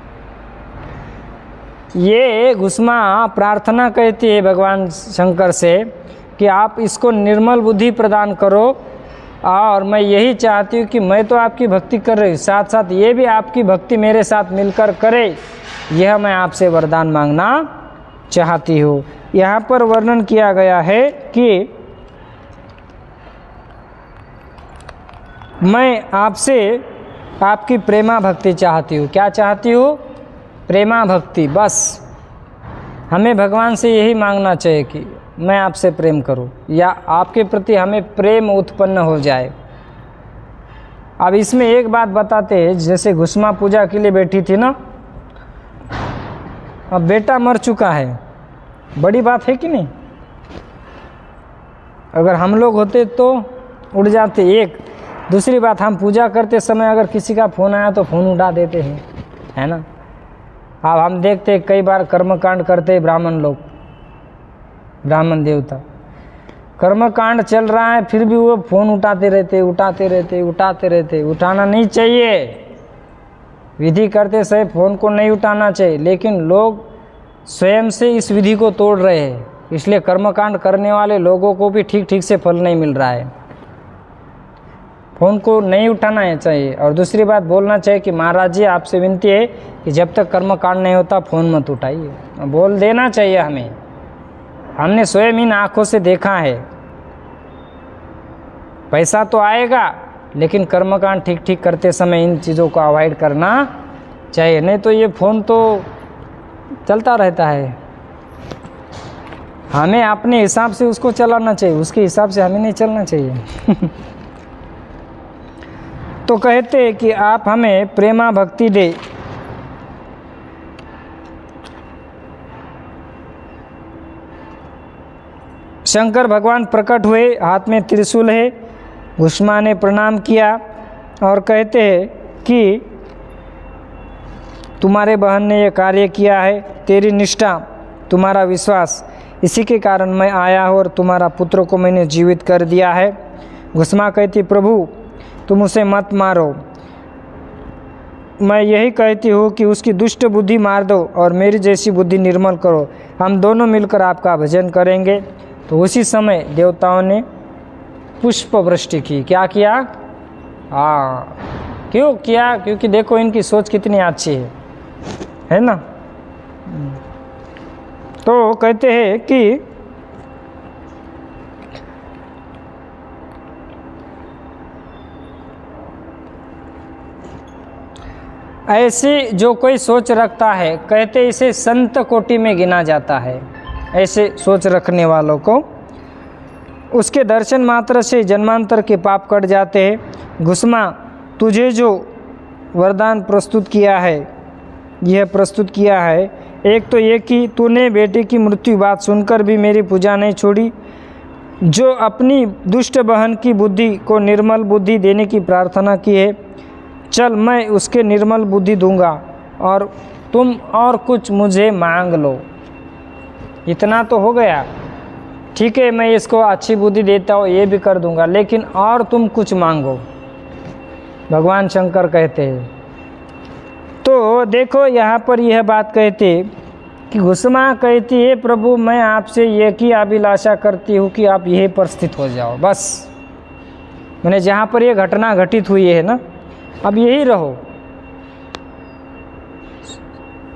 ये गुस्मा प्रार्थना कहती है भगवान शंकर से कि आप इसको निर्मल बुद्धि प्रदान करो, और मैं यही चाहती हूँ कि मैं तो आपकी भक्ति कर रही हूँ, साथ साथ ये भी आपकी भक्ति मेरे साथ मिलकर करे, यह मैं आपसे वरदान मांगना चाहती हूँ। यहाँ पर वर्णन किया गया है कि मैं आपसे आपकी प्रेमा भक्ति चाहती हूँ। क्या चाहती हूँ? प्रेमा भक्ति। बस हमें भगवान से यही मांगना चाहिए कि मैं आपसे प्रेम करूं, या आपके प्रति हमें प्रेम उत्पन्न हो जाए। अब इसमें एक बात बताते हैं, जैसे गुस्मा पूजा के लिए बैठी थी ना, अब बेटा मर चुका है, बड़ी बात है कि नहीं? अगर हम लोग होते तो उड़ जाते। एक दूसरी बात, हम पूजा करते समय अगर किसी का फ़ोन आया तो फ़ोन उठा देते हैं, है ना। अब हम देखते हैं कई बार कर्मकांड करते ब्राह्मण लोग, ब्राह्मण देवता, कर्मकांड चल रहा है फिर भी वो फ़ोन उठाते रहते। उठाना नहीं चाहिए, विधि करते समय फ़ोन को नहीं उठाना चाहिए, लेकिन लोग स्वयं से इस विधि को तोड़ रहे हैं, इसलिए कर्मकांड करने वाले लोगों को भी ठीक ठीक से फल नहीं मिल रहा है। फ़ोन को नहीं उठाना चाहिए। और दूसरी बात बोलना चाहिए कि महाराज जी आपसे विनती है कि जब तक कर्म कांड नहीं होता फ़ोन मत उठाइए, बोल देना चाहिए हमें। हमने स्वयं इन आँखों से देखा है। पैसा तो आएगा लेकिन कर्मकांड ठीक ठीक करते समय इन चीज़ों को अवॉइड करना चाहिए, नहीं तो ये फ़ोन तो चलता रहता है। हमें अपने हिसाब से उसको चलाना चाहिए, उसके हिसाब से हमें नहीं चलना चाहिए। तो कहते हैं कि आप हमें प्रेमा भक्ति दे। शंकर भगवान प्रकट हुए, हाथ में त्रिशूल है। घुष्मा ने प्रणाम किया और कहते हैं कि तुम्हारे बहन ने यह कार्य किया है, तेरी निष्ठा, तुम्हारा विश्वास, इसी के कारण मैं आया हूँ और तुम्हारा पुत्र को मैंने जीवित कर दिया है। घुष्मा कहती प्रभु तुम उसे मत मारो, मैं यही कहती हूँ कि उसकी दुष्ट बुद्धि मार दो और मेरी जैसी बुद्धि निर्मल करो, हम दोनों मिलकर आपका भजन करेंगे। तो उसी समय देवताओं ने पुष्प वृष्टि की। क्या किया? हाँ, क्यों किया? क्योंकि देखो इनकी सोच कितनी अच्छी है ना। तो कहते हैं कि ऐसी जो कोई सोच रखता है, कहते इसे संत कोटि में गिना जाता है। ऐसे सोच रखने वालों को उसके दर्शन मात्र से जन्मांतर के पाप कट जाते हैं। घुष्मा तुझे जो वरदान प्रस्तुत किया है, यह प्रस्तुत किया है, एक तो ये कि तूने बेटे की मृत्यु बात सुनकर भी मेरी पूजा नहीं छोड़ी, जो अपनी दुष्ट बहन की बुद्धि को निर्मल बुद्धि देने की प्रार्थना की है, चल मैं उसके निर्मल बुद्धि दूंगा और तुम और कुछ मुझे मांग लो। इतना तो हो गया, ठीक है, मैं इसको अच्छी बुद्धि देता हूँ, ये भी कर दूंगा, लेकिन और तुम कुछ मांगो, भगवान शंकर कहते हैं। तो देखो यहाँ पर यह बात कहते कि घुष्मा कहती है प्रभु मैं आपसे एक ही अभिलाषा करती हूँ कि आप यहीं पर स्थित हो जाओ, बस। मैंने जहाँ पर यह घटना घटित हुई है ना, अब यही रहो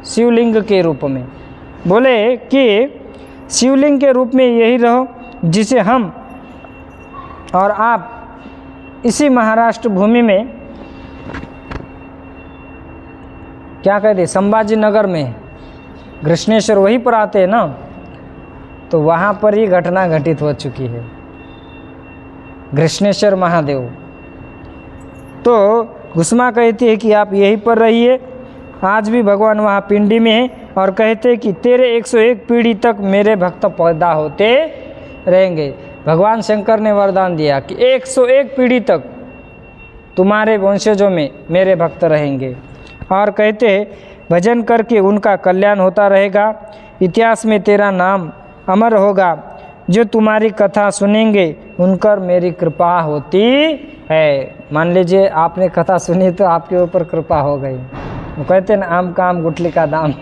शिवलिंग के रूप में। बोले कि शिवलिंग के रूप में यही रहो जिसे हम और आप इसी महाराष्ट्र भूमि में, क्या कहते, संभाजी नगर में कृष्णेश्वर वहीं पर आते हैं ना, तो वहाँ पर ही घटना घटित हो चुकी है, कृष्णेश्वर महादेव। तो घुष्मा कहती है कि आप यहीं पर रहिए, आज भी भगवान वहाँ पिंडी में है, और कहते कि तेरे 101 पीढ़ी तक मेरे भक्त पैदा होते रहेंगे। भगवान शंकर ने वरदान दिया कि 101 पीढ़ी तक तुम्हारे वंशजों में मेरे भक्त रहेंगे, और कहते भजन करके उनका कल्याण होता रहेगा, इतिहास में तेरा नाम अमर होगा, जो तुम्हारी कथा सुनेंगे उन पर मेरी कृपा होती है। मान लीजिए आपने कथा सुनी तो आपके ऊपर कृपा हो गई। वो कहते हैं ना, आम का आम गुठली का दाम।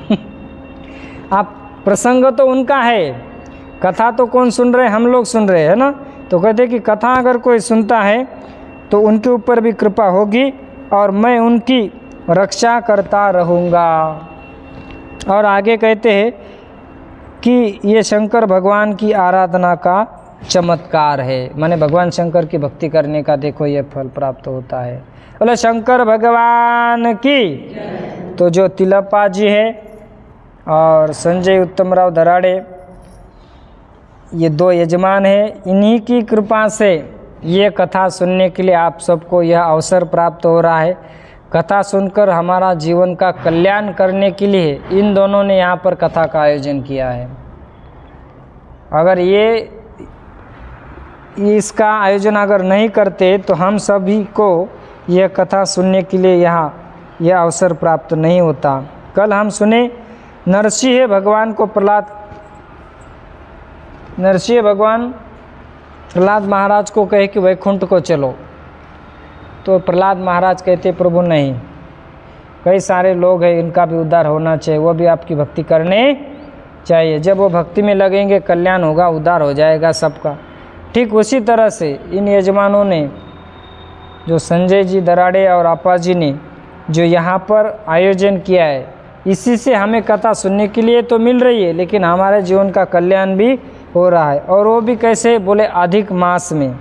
आप प्रसंग तो उनका है, कथा तो कौन सुन रहे, हम लोग सुन रहे हैं ना। तो कहते कि कथा अगर कोई सुनता है तो उनके ऊपर भी कृपा होगी और मैं उनकी रक्षा करता रहूँगा। और आगे कहते हैं कि ये शंकर भगवान की आराधना का चमत्कार है, माने भगवान शंकर की भक्ति करने का देखो ये फल प्राप्त होता है। बोले शंकर भगवान की। तो जो तिलप्पा जी है और संजय उत्तमराव धराड़े, ये दो यजमान हैं, इन्हीं की कृपा से ये कथा सुनने के लिए आप सबको यह अवसर प्राप्त हो रहा है। कथा सुनकर हमारा जीवन का कल्याण करने के लिए इन दोनों ने यहाँ पर कथा का आयोजन किया है। अगर ये इसका आयोजन अगर नहीं करते तो हम सभी को यह कथा सुनने के लिए यहाँ यह अवसर प्राप्त नहीं होता। कल हम सुने नरसिंह भगवान को नरसिंह भगवान प्रहलाद महाराज को कहे कि वैकुंठ को चलो, तो प्रहलाद महाराज कहते प्रभु नहीं, कई सारे लोग हैं इनका भी उद्धार होना चाहिए, वो भी आपकी भक्ति करने चाहिए। जब वो भक्ति में लगेंगे कल्याण होगा, उद्धार हो जाएगा सबका। ठीक उसी तरह से इन यजमानों ने जो संजय जी दराड़े और आपा जी ने जो यहाँ पर आयोजन किया है, इसी से हमें कथा सुनने के लिए तो मिल रही है, लेकिन हमारे जीवन का कल्याण भी हो रहा है। और वो भी कैसे बोले, अधिक मास में,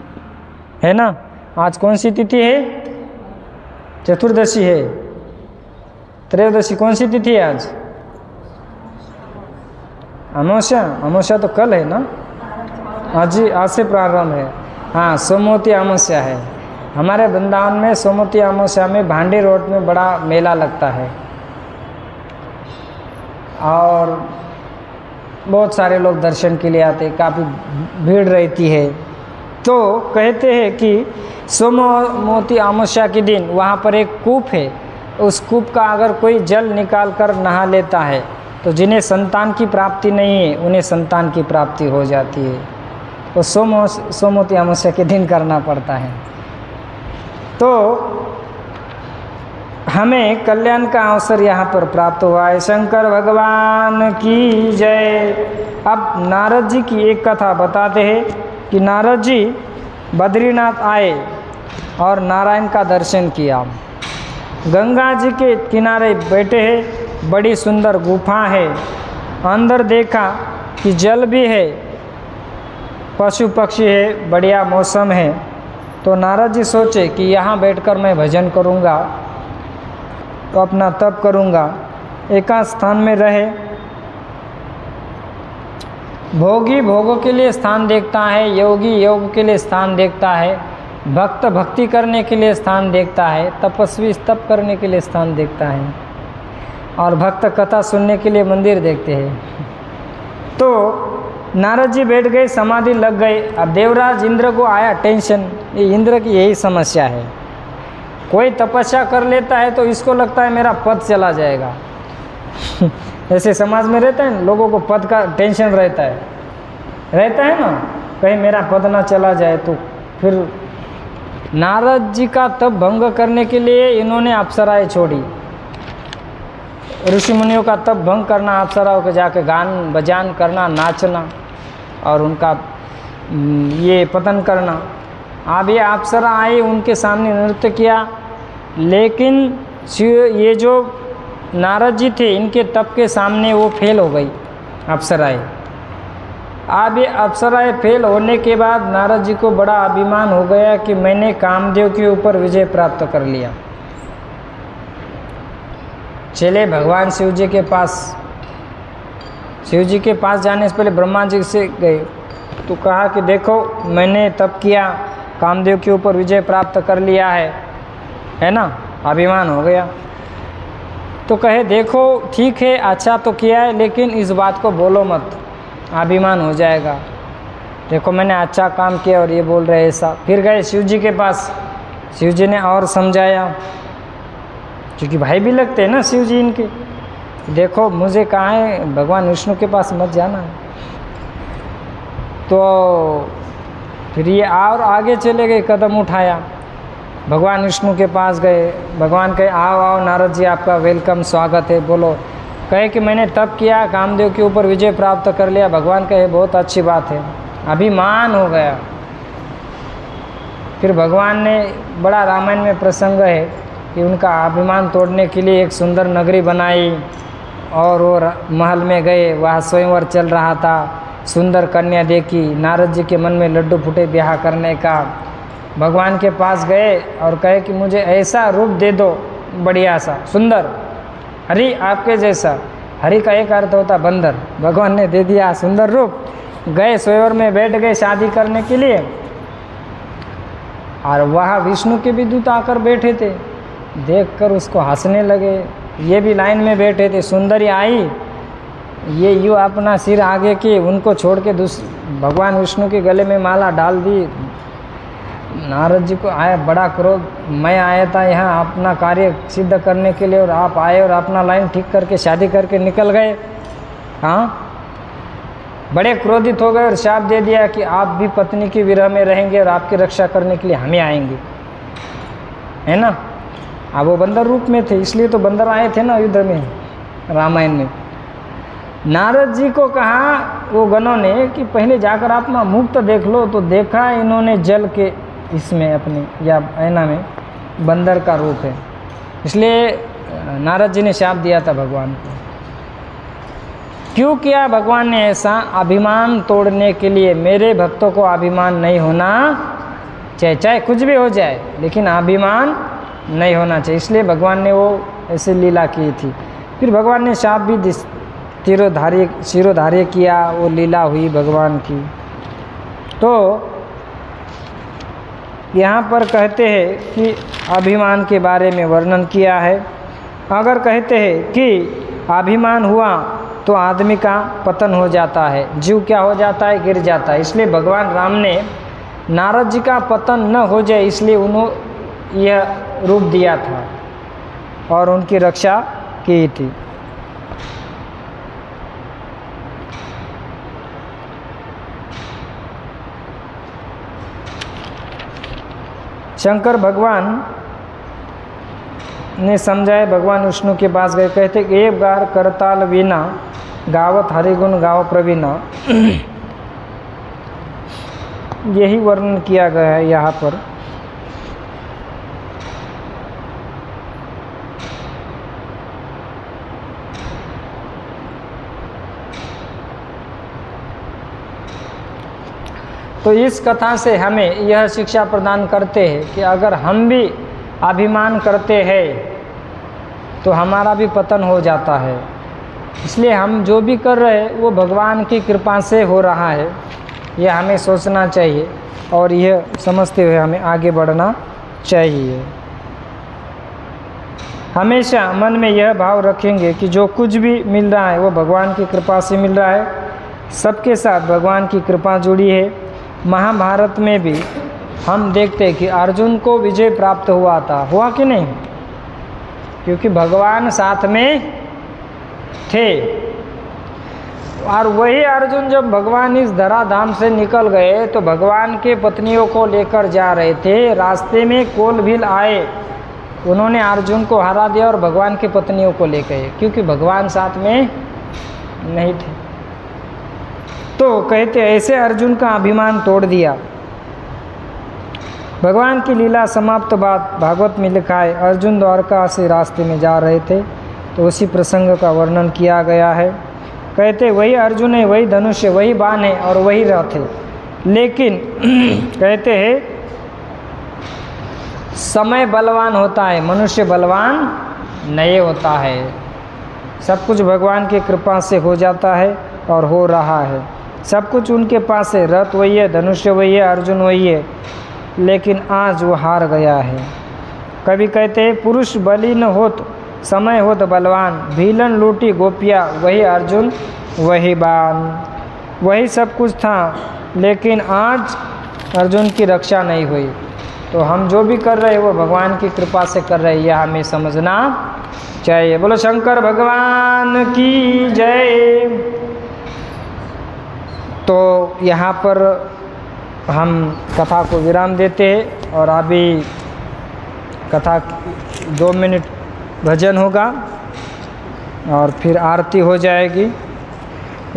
है ना। आज कौन सी तिथि है? चतुर्दशी है। त्रयोदशी कौन सी तिथि है आज? अमावस्या। अमावस्या तो कल है ना, आज से प्रारंभ है। हाँ, सोमवती अमावस्या है। हमारे वृंदावन में सोमवती अमावस्या में भांडी रोड में बड़ा मेला लगता है और बहुत सारे लोग दर्शन के लिए आते हैं, काफ़ी भीड़ रहती है। तो कहते हैं कि सोमवती अमावस्या के दिन वहाँ पर एक कूप है, उस कूप का अगर कोई जल निकाल कर नहा लेता है तो जिन्हें संतान की प्राप्ति नहीं है उन्हें संतान की प्राप्ति हो जाती है। तो सोमवती अमावस्या के दिन करना पड़ता है। तो हमें कल्याण का अवसर यहाँ पर प्राप्त हुआ है। शंकर भगवान की जय। अब नारद जी की एक कथा बताते हैं कि नारद जी बद्रीनाथ आए और नारायण का दर्शन किया। गंगा जी के किनारे बैठे हैं, बड़ी सुंदर गुफा है। अंदर देखा कि जल भी है, पशु पक्षी है, बढ़िया मौसम है। तो नारद जी सोचे कि यहाँ बैठकर मैं भजन करूँगा, तो अपना तप करूँगा। एकांत स्थान में रहे। भोगी भोगों के लिए स्थान देखता है, योगी योग के लिए स्थान देखता है, भक्त भक्ति करने के लिए स्थान देखता है, तपस्वी तप करने के लिए स्थान देखता है, और भक्त कथा सुनने के लिए मंदिर देखते हैं। तो नारद जी बैठ गए, समाधि लग गई। अब देवराज इंद्र को आया टेंशन। ये इंद्र की यही समस्या है, कोई तपस्या कर लेता है तो इसको लगता है मेरा पद चला जाएगा। ऐसे समाज में रहता है ना, लोगों को पद का टेंशन रहता है ना, कहीं मेरा पद ना चला जाए। तो फिर नारद जी का तप भंग करने के लिए इन्होंने अप्सराएं छोड़ी। ऋषि मुनियों का तप भंग करना, अप्सराओं को जाके गान बजान करना, नाचना और उनका ये पतन करना। अब ये अप्सरा आई, उनके सामने नृत्य किया, लेकिन ये जो नारद जी थे इनके तप के सामने वो फेल हो गई अप्सराएं। अब ये अप्सराएं फेल होने के बाद नारद जी को बड़ा अभिमान हो गया कि मैंने कामदेव के ऊपर विजय प्राप्त कर लिया। चले भगवान शिव जी के पास। शिव जी के पास जाने से पहले ब्रह्मा जी से गए तो कहा कि देखो मैंने तप किया, कामदेव के ऊपर विजय प्राप्त कर लिया है ना। अभिमान हो गया। तो कहे देखो ठीक है, अच्छा तो किया है, लेकिन इस बात को बोलो मत, अभिमान हो जाएगा। देखो मैंने अच्छा काम किया और ये बोल रहे ऐसा। फिर गए शिव जी के पास। शिव जी ने और समझाया, क्योंकि भाई भी लगते हैं ना शिव जी इनके। देखो मुझे कहा है भगवान विष्णु के पास मत जाना। तो फिर ये और आगे चले गए, कदम उठाया, भगवान विष्णु के पास गए। भगवान कहे आओ आओ नारद जी, आपका वेलकम, स्वागत है, बोलो। कहे कि मैंने तप किया, कामदेव के ऊपर विजय प्राप्त कर लिया। भगवान कहे बहुत अच्छी बात है। अभिमान हो गया। फिर भगवान ने, बड़ा रामायण में प्रसंग है कि उनका अभिमान तोड़ने के लिए एक सुंदर नगरी बनाई और वो महल में गए। वहाँ स्वयंवर चल रहा था, सुंदर कन्या देखी। नारद जी के मन में लड्डू फूटे ब्याह करने का। भगवान के पास गए और कहे कि मुझे ऐसा रूप दे दो, बढ़िया सा सुंदर, हरि आपके जैसा। हरि का एक अर्थ होता बंदर। भगवान ने दे दिया सुंदर रूप। गए स्वयंवर में बैठ गए शादी करने के लिए, और वहाँ विष्णु के भी दूत आकर बैठे थे। देखकर उसको हंसने लगे। ये भी लाइन में बैठे थे। सुंदरी आई, ये यूँ अपना सिर आगे किए, उनको छोड़ के भगवान विष्णु के गले में माला डाल दी। नारद जी को आया बड़ा क्रोध, मैं आया था यहाँ अपना कार्य सिद्ध करने के लिए और आप आए और अपना लाइन ठीक करके शादी करके निकल गए। हाँ, बड़े क्रोधित हो गए और शाप दे दिया कि आप भी पत्नी की विरह में रहेंगे और आपकी रक्षा करने के लिए हम ही आएंगे, है ना। अब वो बंदर रूप में थे, इसलिए तो बंदर आए थे ना युद्ध में, रामायण में। नारद जी को कहा वो गणों ने कि पहले जाकर आप ना मुक्त देख लो। तो देखा इन्होंने जल के इसमें अपने या ऐना में बंदर का रूप है। इसलिए नारद जी ने शाप दिया था भगवान को। क्यों किया भगवान ने ऐसा? अभिमान तोड़ने के लिए। मेरे भक्तों को अभिमान नहीं होना चाहिए, चाहे कुछ भी हो जाए, लेकिन अभिमान नहीं होना चाहिए। इसलिए भगवान ने वो ऐसे लीला की थी। फिर भगवान ने शाप भी शिरोधार्य किया, वो लीला हुई भगवान की। तो यहाँ पर कहते हैं कि अभिमान के बारे में वर्णन किया है। अगर कहते हैं कि अभिमान हुआ तो आदमी का पतन हो जाता है, जीव क्या हो जाता है? गिर जाता है। इसलिए भगवान राम ने नारद जी का पतन न हो जाए, इसलिए उन्होंने यह रूप दिया था और उनकी रक्षा की थी। शंकर भगवान ने समझाए, भगवान विष्णु के पास गए, कहते कि एक बार करताल वीणा गावत हरिगुण गाव प्रवीणा। यही वर्णन किया गया है यहाँ पर। तो इस कथा से हमें यह शिक्षा प्रदान करते हैं कि अगर हम भी अभिमान करते हैं तो हमारा भी पतन हो जाता है। इसलिए हम जो भी कर रहे हैं वो भगवान की कृपा से हो रहा है, यह हमें सोचना चाहिए और यह समझते हुए हमें आगे बढ़ना चाहिए। हमेशा मन में यह भाव रखेंगे कि जो कुछ भी मिल रहा है वो भगवान की कृपा से मिल रहा है। सबके साथ भगवान की कृपा जुड़ी है। महाभारत में भी हम देखते हैं कि अर्जुन को विजय प्राप्त हुआ था, हुआ कि नहीं? क्योंकि भगवान साथ में थे। और वही अर्जुन जब भगवान इस धराधाम से निकल गए तो भगवान के पत्नियों को लेकर जा रहे थे, रास्ते में कोल भील आए, उन्होंने अर्जुन को हरा दिया और भगवान की पत्नियों को ले गए, क्योंकि भगवान साथ में नहीं थे। तो कहते ऐसे अर्जुन का अभिमान तोड़ दिया। भगवान की लीला समाप्त बात भागवत में लिखा है। अर्जुन द्वारका से रास्ते में जा रहे थे तो उसी प्रसंग का वर्णन किया गया है। कहते वही अर्जुन है, वही धनुष है, वही बाण है और वही रथ है, लेकिन कहते हैं समय बलवान होता है, मनुष्य बलवान नहीं होता है। सब कुछ भगवान की कृपा से हो जाता है और हो रहा है। सब कुछ उनके पास है, रथ वही है, धनुष्य वही है, अर्जुन वही है, लेकिन आज वो हार गया है। कभी कहते हैं पुरुष बलि न होत समय होत बलवान, भीलन लूटी गोपिया, वही अर्जुन वही बाण, वही सब कुछ था, लेकिन आज अर्जुन की रक्षा नहीं हुई। तो हम जो भी कर रहे हैं वो भगवान की कृपा से कर रहे हैं, यह हमें समझना चाहिए। बोलो शंकर भगवान की जय। तो यहाँ पर हम कथा को विराम देते हैं और अभी कथा 2 मिनट भजन होगा और फिर आरती हो जाएगी।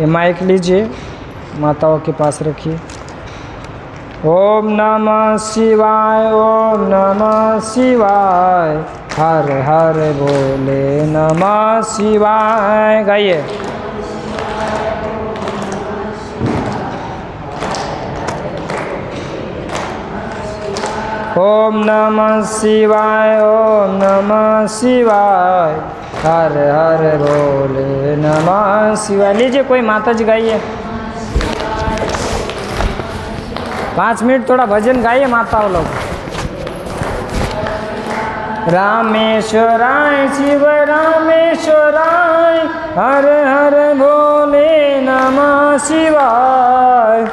ये माइक लीजिए, माताओं के पास रखिए। ओम नमः शिवाय, ओम नमः शिवाय, हर हर बोले नमः शिवाय। गाइए। ओम नमः शिवाय, ओम नमः शिवाय, हर हर बोले नमः शिवाय। लीजिए कोई माता जी गाइए, 5 मिनट थोड़ा भजन गाइए माता लोग। रामेश्वराय शिव रामेश्वराय, हर हर बोले नमः शिवाय।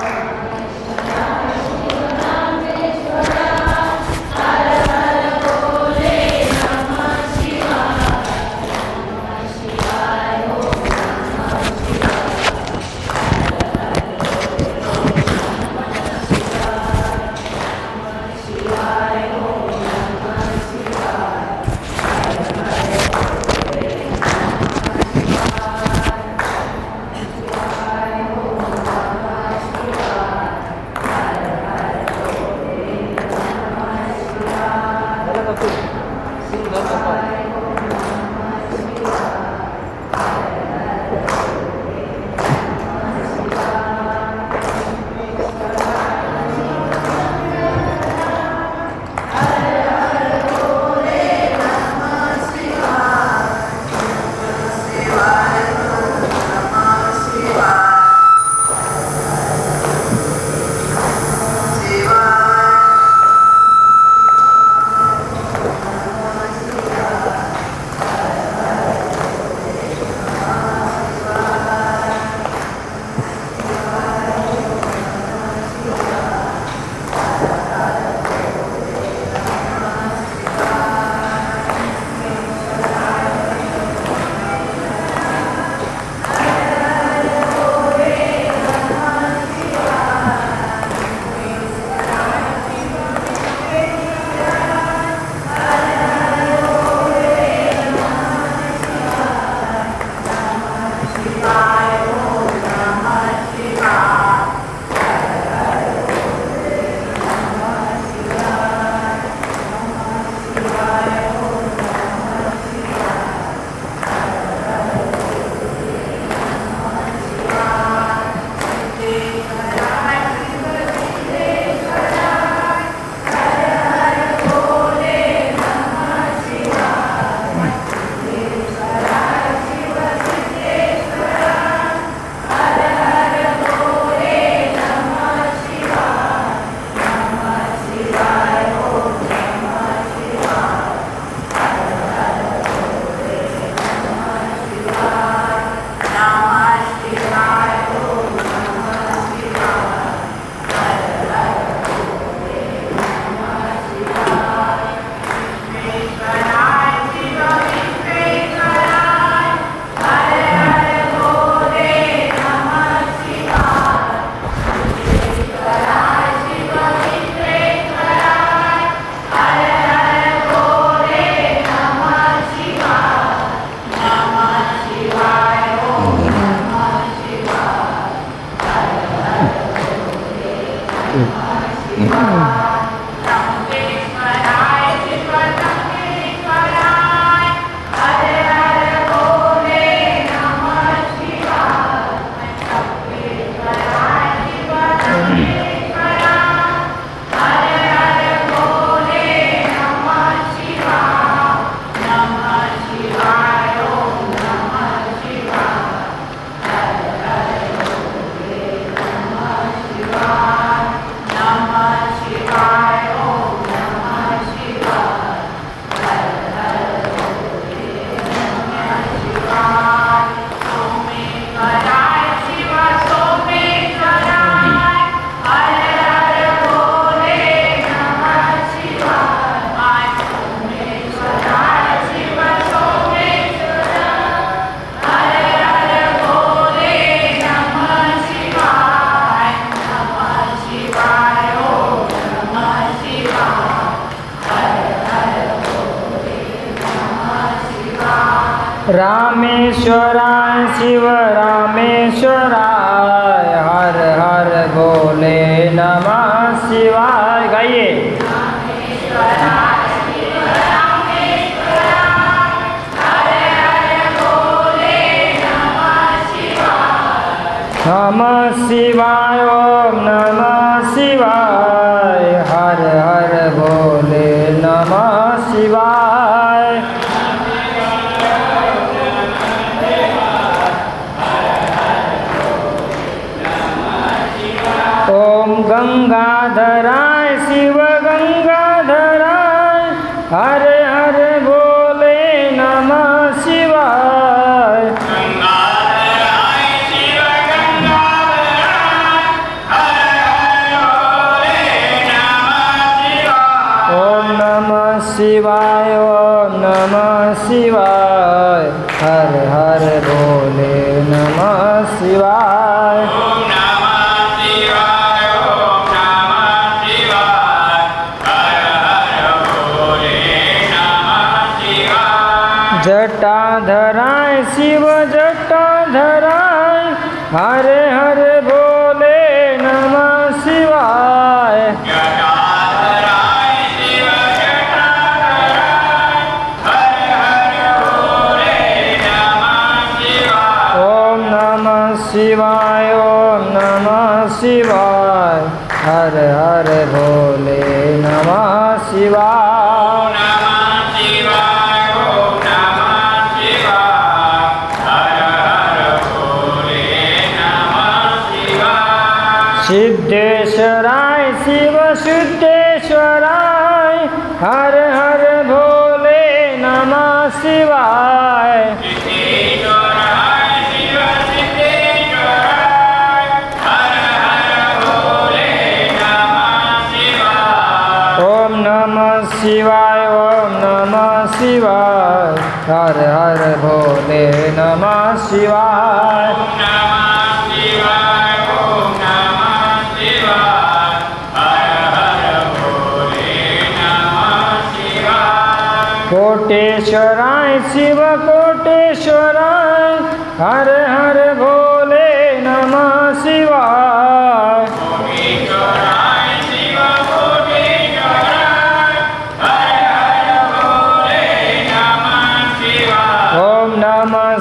रामेश्वराय शिव रामेश्वराय हर हर भोले नमः शिवाय। गाइए। नमः शिवाय ओम नमः शिवाय हर हर भोले नमः शिवाय। ओम गंगाधराय शिव गंगाधराय हर हर भोले नमः शिवाय। शिवाय ओम नमः शिवाय हर हर भोले नमः शिवाय। ओम नमः शिवाय ओम नमः शिवाय हर हर भोले नमः शिवाय। जटाधराय शिव जटाधराय हर हर भोले नमः शिवाय। शिवाय ओम नमः शिवाय हर हर भोले नमः शिवाय। नमः शिवाय ओम नमः शिवाय हर हर भोले नमः शिवाय। सिद्धेश्वराय शिव सिद्धेश्वराय हर हर भोले नमः शिवाय। शिवाय ओम नमः शिवाय हर हर भोले नमः शिवाय। नमः शिवाय ओम नमः शिवाय हर हर भोले नमः शिवाय। कोटेश्वराय शिव कोटेश्वराय हर हर भोले नमः शिवाय।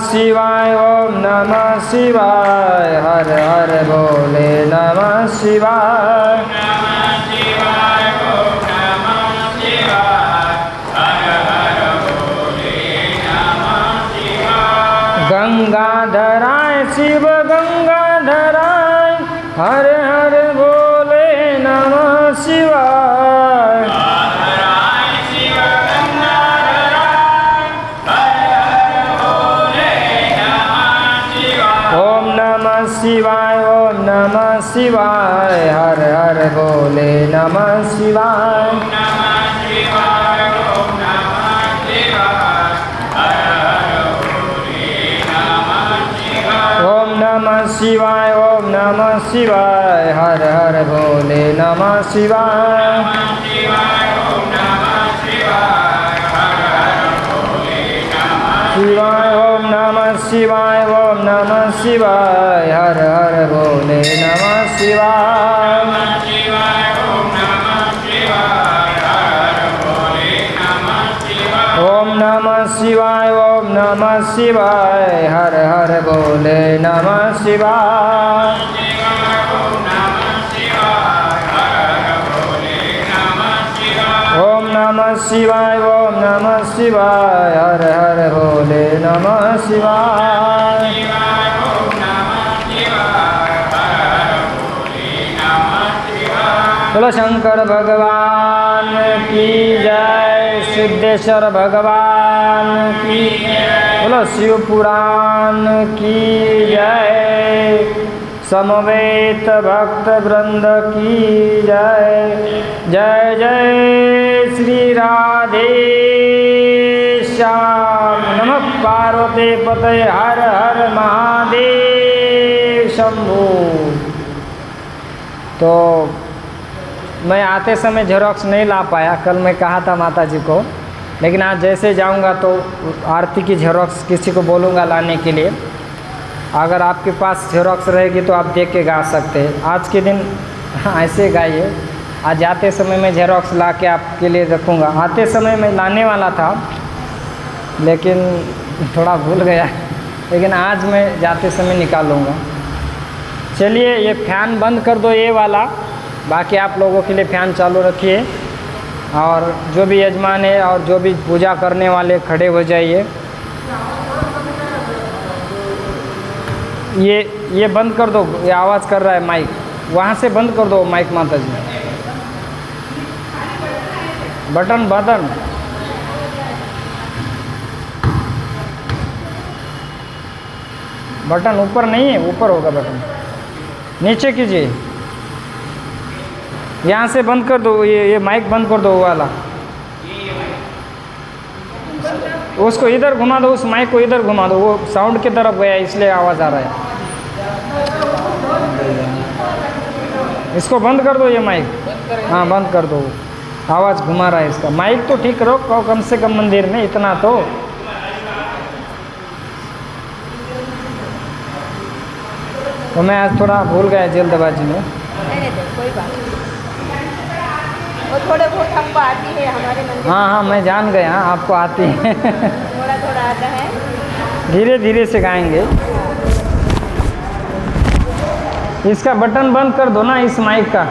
शिवाय ओम नमः शिवाय हर हर भोले नमः शिवाय। नमः शिवाय ओम नमः शिवाय हर हर भोले नमः शिवाय। गंगाधराय शिव गंगाधराय हर हर भोले नमः शिवाय। शिवाय ओम नमः शिवाय हर हर भोले नमः शिवाय। नमः शिवाय ओम नमः शिवाय हर हर भोले नमः शिवाय। ओम नमः शिवाय ओम नमः शिवाय हर हर भोले नमः शिवाय। नमः शिवाय ओम नमः शिवाय हर हर भोले नमः शिवाय ओम नमः शिवाय ओम नमः शिवाय हर हर भोले नमः शिवाय। शिवाय ओम नमः शिवाय ओम नमः शिवाय हर हर बोले नमः शिवाय ओम नमः शिवाय ओम नमः शिवाय हर हर बोले नमः शिवाय बोलो शंकर भगवान की जय, सिद्धेश्वर भगवान की, बोलो शिव पुराण की जय, समवेत भक्त वृंद की जय। जय जय श्री राधे श्याम। नमः पार्वती पतये हर हर महादेव शंभू। तो मैं आते समय जेरोक्स नहीं ला पाया, कल मैं कहा था माता जी को, लेकिन आज जैसे जाऊंगा तो आरती की जेरोक्स किसी को बोलूँगा लाने के लिए। अगर आपके पास जेरोक्स रहेगी तो आप देख के गा सकते हैं। आज के दिन ऐसे गाइए। आज जाते समय मैं जेरोक्स ला के आपके लिए रखूँगा। आते समय मैं लाने वाला था लेकिन थोड़ा भूल गया, लेकिन आज मैं जाते समय निकालूँगा। चलिए ये फ़ैन बंद कर दो ये वाला, बाकी आप लोगों के लिए फ़ैन चालू रखिए। और जो भी यजमान है और जो भी पूजा करने वाले खड़े हो जाइए। ये बंद कर दो, ये आवाज़ कर रहा है माइक, वहाँ से बंद कर दो माइक माता जी। बटन बटन ऊपर नहीं है, ऊपर होगा बटन, नीचे कीजिए। यहाँ से बंद कर दो, ये माइक बंद कर दो वो वाला। उसको इधर घुमा दो, उस माइक को इधर घुमा दो, वो साउंड की तरफ गया इसलिए आवाज़ आ रहा है। इसको बंद कर दो ये माइक। हाँ बंद कर दो, आवाज़ घुमा रहा है इसका। माइक तो ठीक रखो कम से कम मंदिर में, इतना तो मैं आज थोड़ा भूल गया जल्दबाजी में। कोई बात नहीं, वो थोड़े बहुत हमको आती है हमारे मंदिर। हाँ मैं जान गया आपको आती है। थोड़ा थोड़ा आता है, धीरे धीरे से गाएंगे। इसका बटन बंद कर दो ना इस माइक का।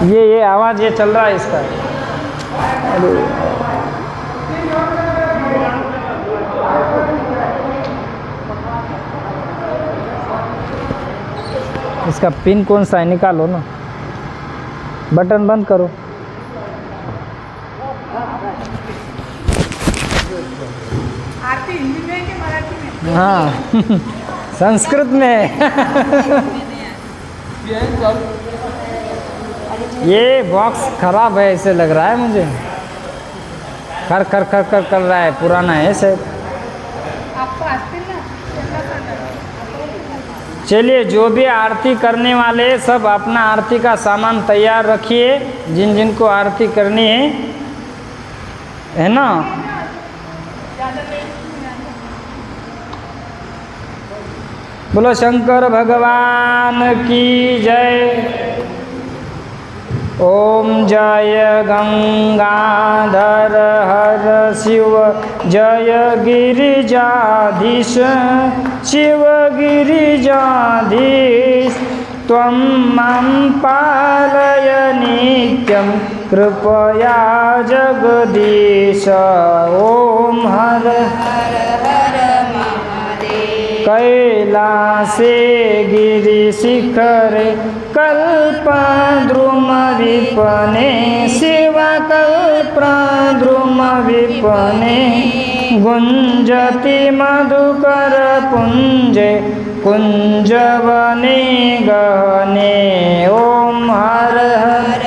ये आवाज़ ये चल रहा है इसका। इसका पिन कौन सा है निकालो ना, बटन बंद करो। आरती हिंदी में कि मराठी में? हाँ संस्कृत में। ये बॉक्स खराब है ऐसे लग रहा है मुझे, खर खर खर खर कर रहा है, पुराना है शायद। आपको आती ना? चलिए जो भी आरती करने वाले सब अपना आरती का सामान तैयार रखिए, जिन जिन को आरती करनी है ना। बोलो शंकर भगवान की जय। ओम जय गंगाधर हर शिव जय गिरिजाधीश शिव गिरिजाधीश त्वं मां पालय नित्यं कृपया जगदीश। ओम हर कैलासे गिरिशिखरे कल्पद्रुमविपने शिवकल्पद्रुमविपने गुञ्जति मधुकरपुञ्जे कुञ्जवने गहने। ॐ हर हर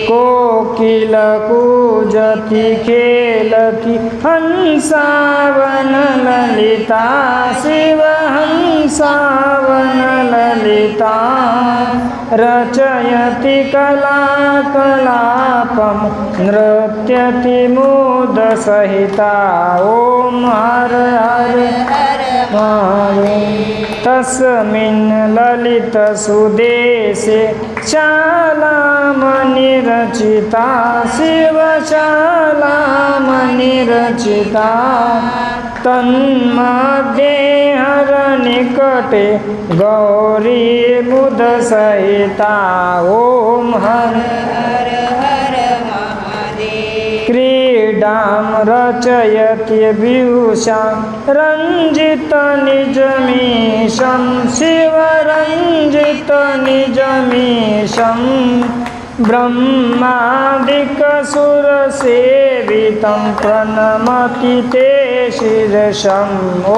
कोकिल कूजति खेलति हंसावन ललिता शिव हंसावन ललिता रचयति कलाकलापं नृत्यति मुदसहिता। ॐ हर हर महादेव। तस्मिन् ललितसुदेशे शालामणिरचिता शिवशालामणिरचिता तन्मध्ये हरनिकटे गौरी मुदसहिता ॐ हर क्रीडां रचयत्यभिषां रञ्जितनिजमीशं शिवरञ्जितनिजमीशं ब्रह्मादिकसुरसेवितं प्रणमति ते शिरसम् ॐ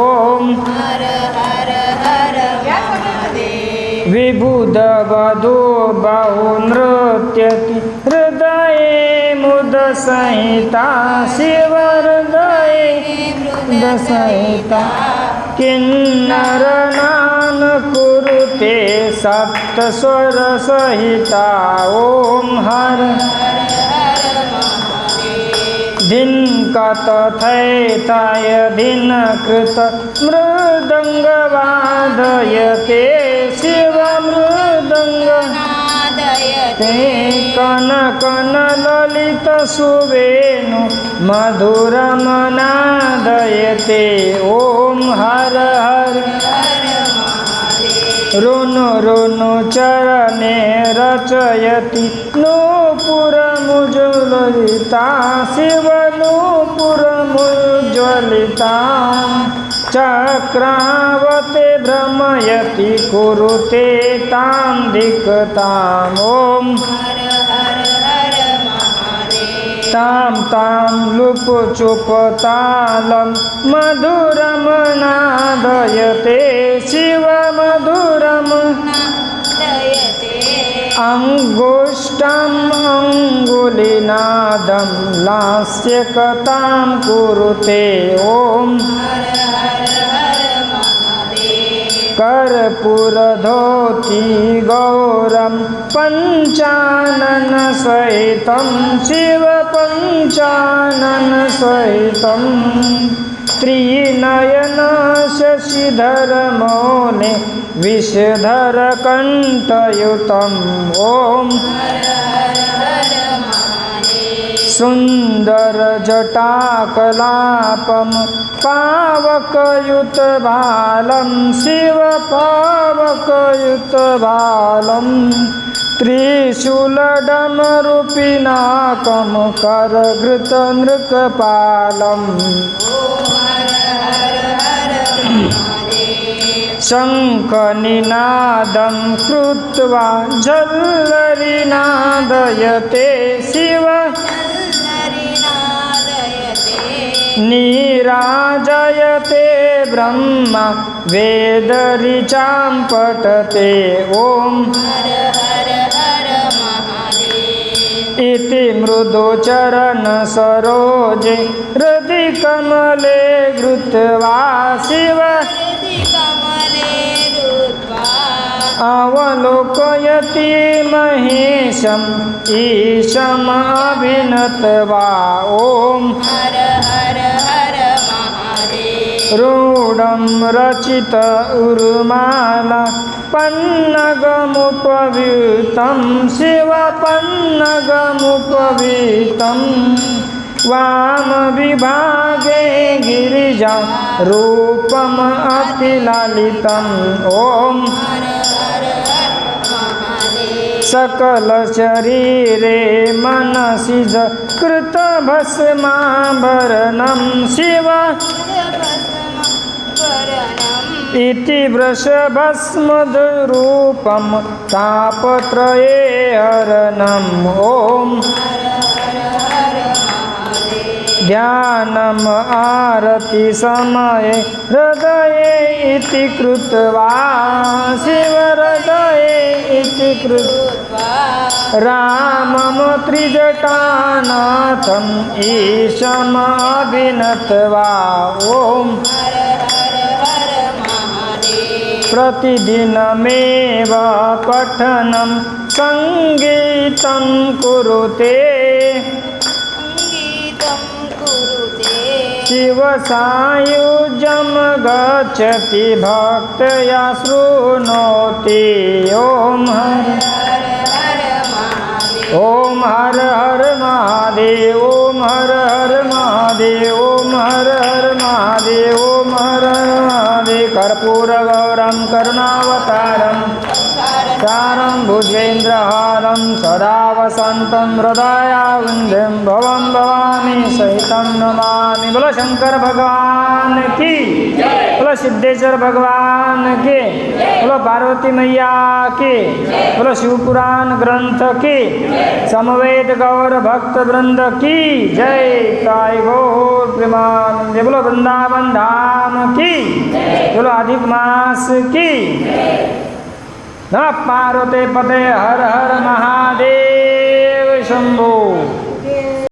विबुधवधू बहुनृत्यति हृदये मुदसहिता शिवहृदये मुदसहिता किन्नरनान कुरुते सप्तस्वरसहिता ॐ हर धिन्कतथैताय धिनकृत मृदङ्गवादयते शिवमृदङ्गनादयते कनकनललितसुवेणु मधुरमनादयते ॐ हर हर रुनु रुनु चरणे रचयति नूपुरमुज्ज्वलिता शिवनूपुरमुज्ज्वलिता चक्रावते भ्रमयति कुरुते तां दिक्ताम् ॐ तां तां लुपुचुपतालं मधुरमनादयते शिवमधुरम् अङ्गुष्ठम् अङ्गुलिनादं लास्यकतां कुरुते ॐ कर्पूरधोती गौरं पञ्चाननसहितं शिवपञ्चाननसहितं त्रिनयन शशिधरमौले विषधरकण्ठयुतं ॐ सुन्दरजटाकलापं पावकयुतबालं शिवपावकयुतबालं त्रिशूलडमरुपिनाकं करघृतनृकपालम् शङ्खनिनादं कृत्वा झल्लरिनादयते शिव नीराजयते ब्रह्मा वेदऋचां पठते ॐ इति मृदुचरण सरोजे हृदि कमले घृत्वा शिव अवलोकयति महेशम् ईशमभिनत्वा ॐ रूढं रचित उर्माला पन्नगमुपवीतं शिवपन्नगमुपवीतं वामविभागे गिरिजा रूपम् अतिललितम् ॐ सकलशरीरे मनसि च कृतभस्माभरणं शिव इति वृषभस्मद्रूपं तापत्रये हरणम् ॐ ध्यानम् आरति समये हृदये इति कृत्वा शिवहृदये इति कृत्वा रामं त्रिजटानाथम् ईशमभिनत्वा ॐ प्रतिदिनमेव पठनं सङ्गीतं कुरुते शिव सायुज्यं गच्छति भक्तया शृणोति ॐ हर हर महादेव ॐ हर हर महादेव ॐ हर हर महादेव ॐ हर हर महादेव कर्पूरगौरं करुणावतारं सारं भुजेन्द्रहारं सदा वसन्तं हृदयाविन्दं भवं भवानी सहितं नमामि। बोलो शंकर भगवान की, बोलो सिद्धेश्वर भगवान की, बोलो पार्वती मैया की, बोलो शिवपुराण ग्रंथ की, समवेद गौर भक्त वृंद की जय। ताई गौर प्रेमानंद। बोलो वृंदावन धाम की, बोलो अधिक मास की। नमः पार्वती पते हर हर महादेव शंभो।